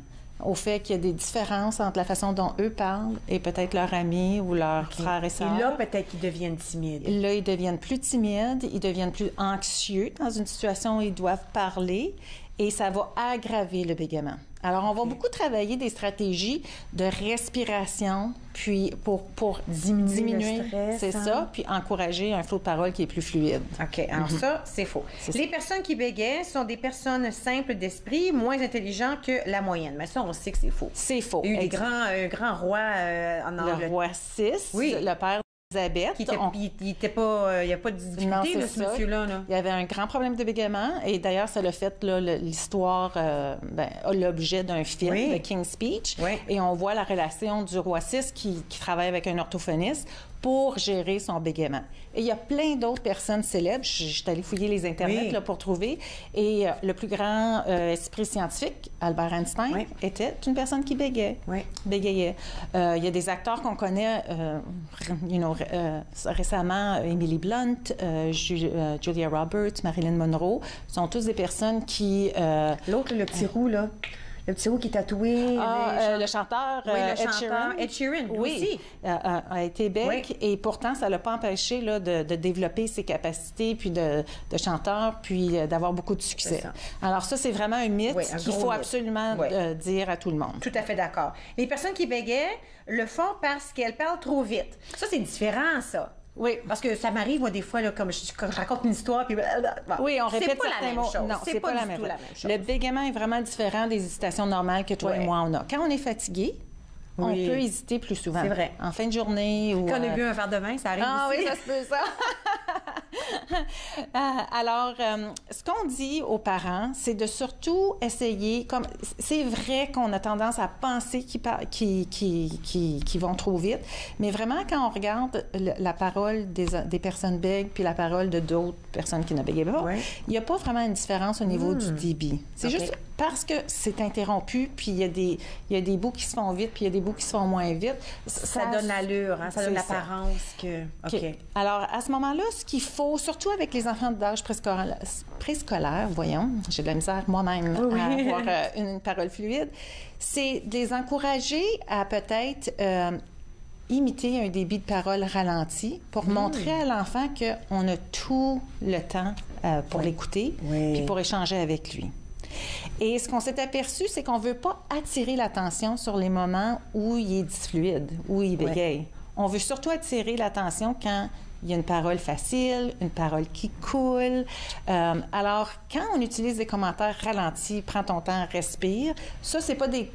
au fait qu'il y a des différences entre la façon dont eux parlent et peut-être leurs amis ou leurs frères et sœurs. Et là, peut-être qu'ils deviennent timides. Là, ils deviennent plus timides, ils deviennent plus anxieux dans une situation où ils doivent parler et ça va aggraver le bégaiement. Alors, on va beaucoup travailler des stratégies de respiration, puis pour diminuer le stress, c'est ça, puis encourager un flot de parole qui est plus fluide. OK. Alors ça, c'est faux. Les personnes qui bégayent sont des personnes simples d'esprit, moins intelligentes que la moyenne. Mais ça, on sait que c'est faux. C'est faux. Il y a eu un grand roi en Angleterre. Le roi VI, le père d'Élisabeth. Il n'y a pas de difficulté, ce monsieur-là. Il y avait un grand problème de bégaiement et d'ailleurs, ça l'a fait, l'histoire a l'objet d'un film, The King's Speech. Oui. Et on voit la relation du roi VI qui travaille avec un orthophoniste pour gérer son bégaiement. Et il y a plein d'autres personnes célèbres. Je suis allée fouiller les internets pour trouver. Et le plus grand esprit scientifique, Albert Einstein, était une personne qui bégayait. Il y a des acteurs qu'on connaît récemment, Emily Blunt, Julia Roberts, Marilyn Monroe, sont tous des personnes qui... L'autre, le petit roux, là. Le petit roux qui est tatoué. Le chanteur, Ed Sheeran. Oui, a été bec et pourtant, ça ne l'a pas empêché là, de développer ses capacités puis de chanteur puis d'avoir beaucoup de succès. Alors ça, c'est vraiment un mythe qu'il faut absolument dire à tout le monde. Tout à fait d'accord. Les personnes qui bégaient le font parce qu'elles parlent trop vite. Ça, c'est différent, ça. Oui. Parce que ça m'arrive, moi, des fois, là, quand je raconte une histoire, puis... Oui, on répète certains mots. Non, c'est pas la même chose. Le bégaiement est vraiment différent des hésitations normales que toi et moi, on a. Quand on est fatigué, on peut hésiter plus souvent. C'est vrai. En fin de journée ou... Quand on a bu un verre de vin, ça arrive aussi. Oui, ça se peut, ça. Alors, ce qu'on dit aux parents, c'est de surtout essayer... C'est vrai qu'on a tendance à penser qu'ils vont trop vite, mais vraiment, quand on regarde la parole des personnes bègues puis la parole de d'autres personnes qui ne bégayent pas, il n'y a pas vraiment une différence au niveau du débit. C'est juste parce que c'est interrompu, puis il y a des bouts qui se font vite, puis il y a des bouts qui se font moins vite. Ça donne l'allure, ça donne l'apparence que... OK. Alors, à ce moment-là, ce qu'il faut, surtout avec les enfants d'âge préscolaire, voyons, j'ai de la misère moi-même à avoir une parole fluide, c'est de les encourager à peut-être imiter un débit de parole ralenti pour montrer à l'enfant qu'on a tout le temps pour l'écouter puis pour échanger avec lui. Et ce qu'on s'est aperçu, c'est qu'on ne veut pas attirer l'attention sur les moments où il est dysfluide, où il bégaye. On veut surtout attirer l'attention quand il y a une parole facile, une parole qui coule. Alors, quand on utilise des commentaires ralentis, prends ton temps, respire, ça, c'est pas des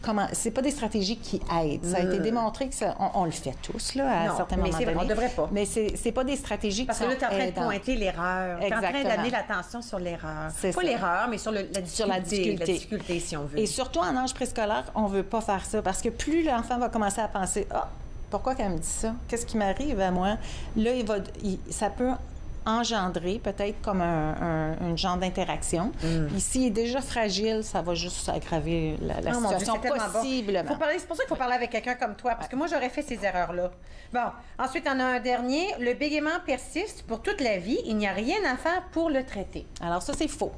stratégies qui aident. Ça a été démontré que on le fait tous, là, à certains moments donnés. On ne devrait pas. Mais c'est pas des stratégies qui sont aidantes. Parce que là, tu es en train de pointer l'erreur. Tu es en train d'amener l'attention sur l'erreur. Pas l'erreur, mais sur la difficulté, si on veut. Et surtout en âge préscolaire, on veut pas faire ça parce que plus l'enfant va commencer à penser « Ah, pourquoi qu'elle me dit ça? Qu'est-ce qui m'arrive à moi? » Là, ça peut engendrer peut-être comme un genre d'interaction. Ici, il est déjà fragile, ça va juste aggraver la situation possiblement. Bon. C'est pour ça qu'il faut parler avec quelqu'un comme toi, parce que moi, j'aurais fait ces erreurs-là. Bon, ensuite, on a un dernier. Le bégaiement persiste pour toute la vie. Il n'y a rien à faire pour le traiter. Alors ça, c'est faux.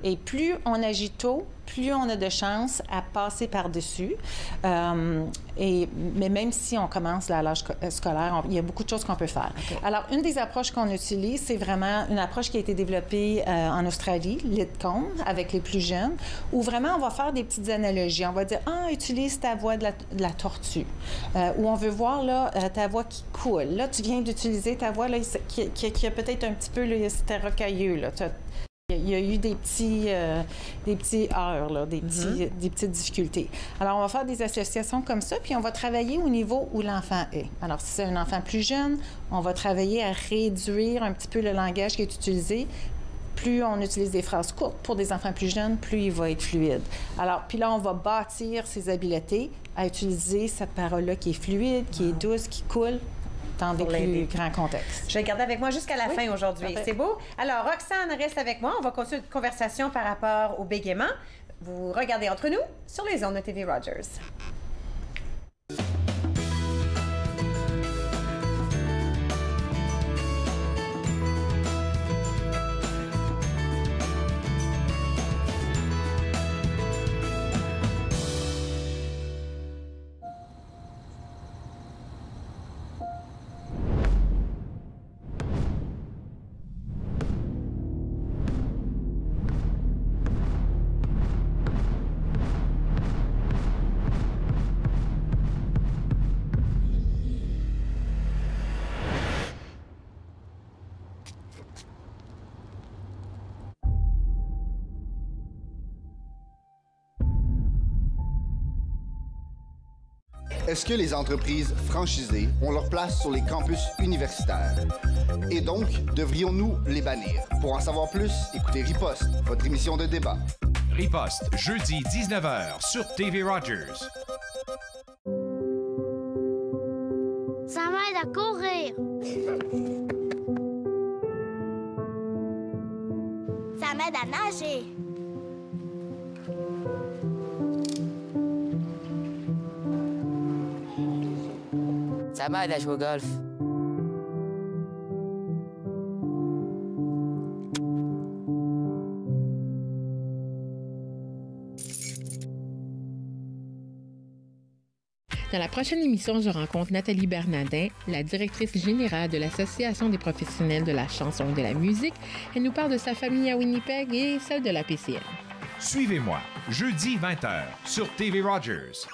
Et plus on agit tôt, plus on a de chances à passer par-dessus. Mais même si on commence là, à l'âge scolaire, il y a beaucoup de choses qu'on peut faire. Okay. Alors, une des approches qu'on utilise, c'est vraiment une approche qui a été développée en Australie, Lidcombe, avec les plus jeunes, où vraiment on va faire des petites analogies. On va dire, utilise ta voix de la tortue. Où on veut voir là, ta voix qui coule. Là, tu viens d'utiliser ta voix là, qui a peut-être un petit peu, c'était rocailleux, là. Il y a eu des petits heurts, là, des petites difficultés. Alors, on va faire des associations comme ça, puis on va travailler au niveau où l'enfant est. Alors, si c'est un enfant plus jeune, on va travailler à réduire un petit peu le langage qui est utilisé. Plus on utilise des phrases courtes pour des enfants plus jeunes, plus il va être fluide. Alors, puis là, on va bâtir ses habiletés à utiliser cette parole-là qui est fluide, qui est douce, qui coule, dans des plus grands contextes. Je vais le garder avec moi jusqu'à la fin aujourd'hui. C'est beau? Alors, Roxane reste avec moi. On va continuer une conversation par rapport au bégaiement. Vous regardez Entre nous sur les ondes de TV Rogers. Est-ce que les entreprises franchisées ont leur place sur les campus universitaires? Et donc, devrions-nous les bannir? Pour en savoir plus, écoutez Riposte, votre émission de débat. Riposte, jeudi 19h sur TV Rogers. Ça m'aide à courir. Ça m'aide à nager. Ça m'aide à jouer au golf. Dans la prochaine émission, je rencontre Nathalie Bernardin, la directrice générale de l'Association des professionnels de la chanson et de la musique. Elle nous parle de sa famille à Winnipeg et celle de la PCN. Suivez-moi, jeudi 20h sur TV Rogers.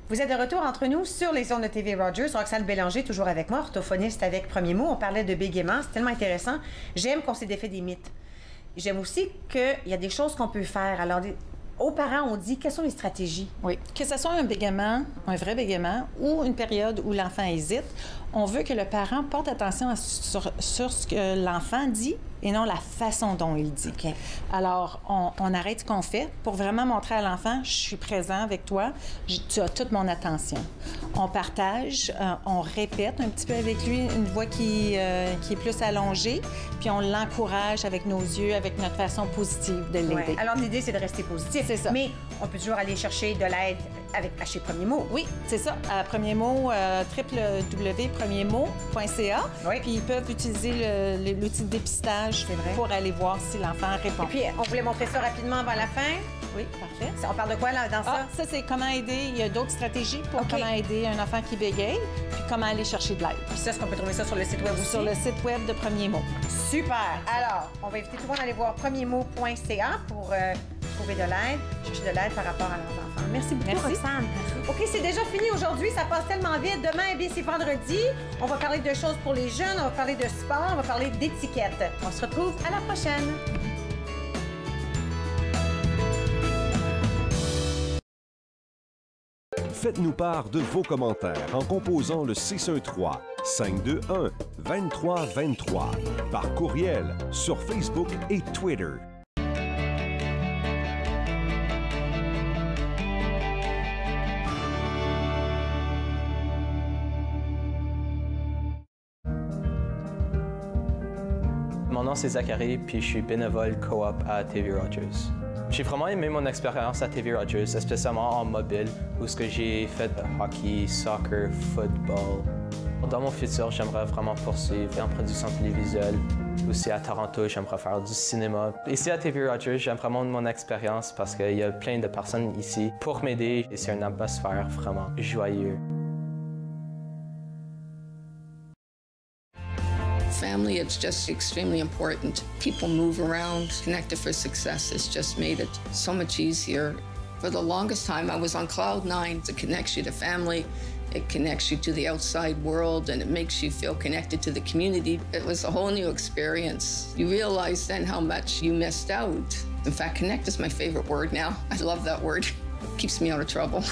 Vous êtes de retour entre nous sur les ondes de TV Rogers. Roxane Bélanger, toujours avec moi, orthophoniste avec Premier Mot. On parlait de bégaiement, c'est tellement intéressant. J'aime qu'on s'est défait des mythes. J'aime aussi qu'il y a des choses qu'on peut faire. Alors, aux parents, on dit, quelles sont les stratégies? Oui. Que ce soit un bégaiement, un vrai bégaiement, ou une période où l'enfant hésite, on veut que le parent porte attention sur ce que l'enfant dit et non la façon dont il dit. Okay. Alors, on arrête ce qu'on fait pour vraiment montrer à l'enfant, je suis présent avec toi, tu as toute mon attention. On partage, on répète un petit peu avec lui une voix qui est plus allongée, puis on l'encourage avec nos yeux, avec notre façon positive de l'aider. Ouais. Alors, l'idée, c'est de rester positif. C'est ça. Mais on peut toujours aller chercher de l'aide chez Premier Mot. Oui, c'est ça. À Premier Mot, www.premiermot.ca. Oui. Puis ils peuvent utiliser l'outil de dépistage pour aller voir si l'enfant répond. Et puis, on voulait montrer ça rapidement avant la fin. Oui, parfait. On parle de quoi là, dans ça? Ça, c'est comment aider. Il y a d'autres stratégies pour comment aider un enfant qui bégaye, puis comment aller chercher de l'aide. Puis ça, est-ce qu'on peut trouver ça sur le site web aussi? Sur le site web de Premier Mot. Super! Alors, on va inviter tout le monde à aller voir premiermot.ca pour trouver de l'aide, chercher de l'aide par rapport à leurs enfants. Merci beaucoup, Roxane. OK, c'est déjà fini aujourd'hui. Ça passe tellement vite. Demain, eh bien, c'est vendredi. On va parler de choses pour les jeunes, on va parler de sport, on va parler d'étiquette. On se retrouve à la prochaine. Faites-nous part de vos commentaires en composant le 613-521-2323 par courriel sur Facebook et Twitter. Mon nom c'est Zachary, puis je suis bénévole coop à TV Rogers. J'ai vraiment aimé mon expérience à TV Rogers, spécialement en mobile, où j'ai fait hockey, soccer, football. Dans mon futur, j'aimerais vraiment poursuivre en production télévisuelle. Aussi à Toronto, j'aimerais faire du cinéma. Ici à TV Rogers, j'aime vraiment mon expérience parce qu'il y a plein de personnes ici pour m'aider et c'est une atmosphère vraiment joyeuse. Family, it's just extremely important. People move around. Connected for Success has just made it so much easier. For the longest time, I was on cloud nine. It connects you to family, it connects you to the outside world, and it makes you feel connected to the community. It was a whole new experience. You realize then how much you missed out. In fact, connect is my favorite word now. I love that word. It keeps me out of trouble.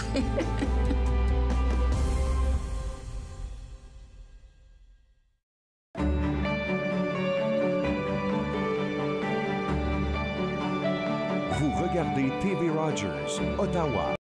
Vous regardez TV Rogers, Ottawa.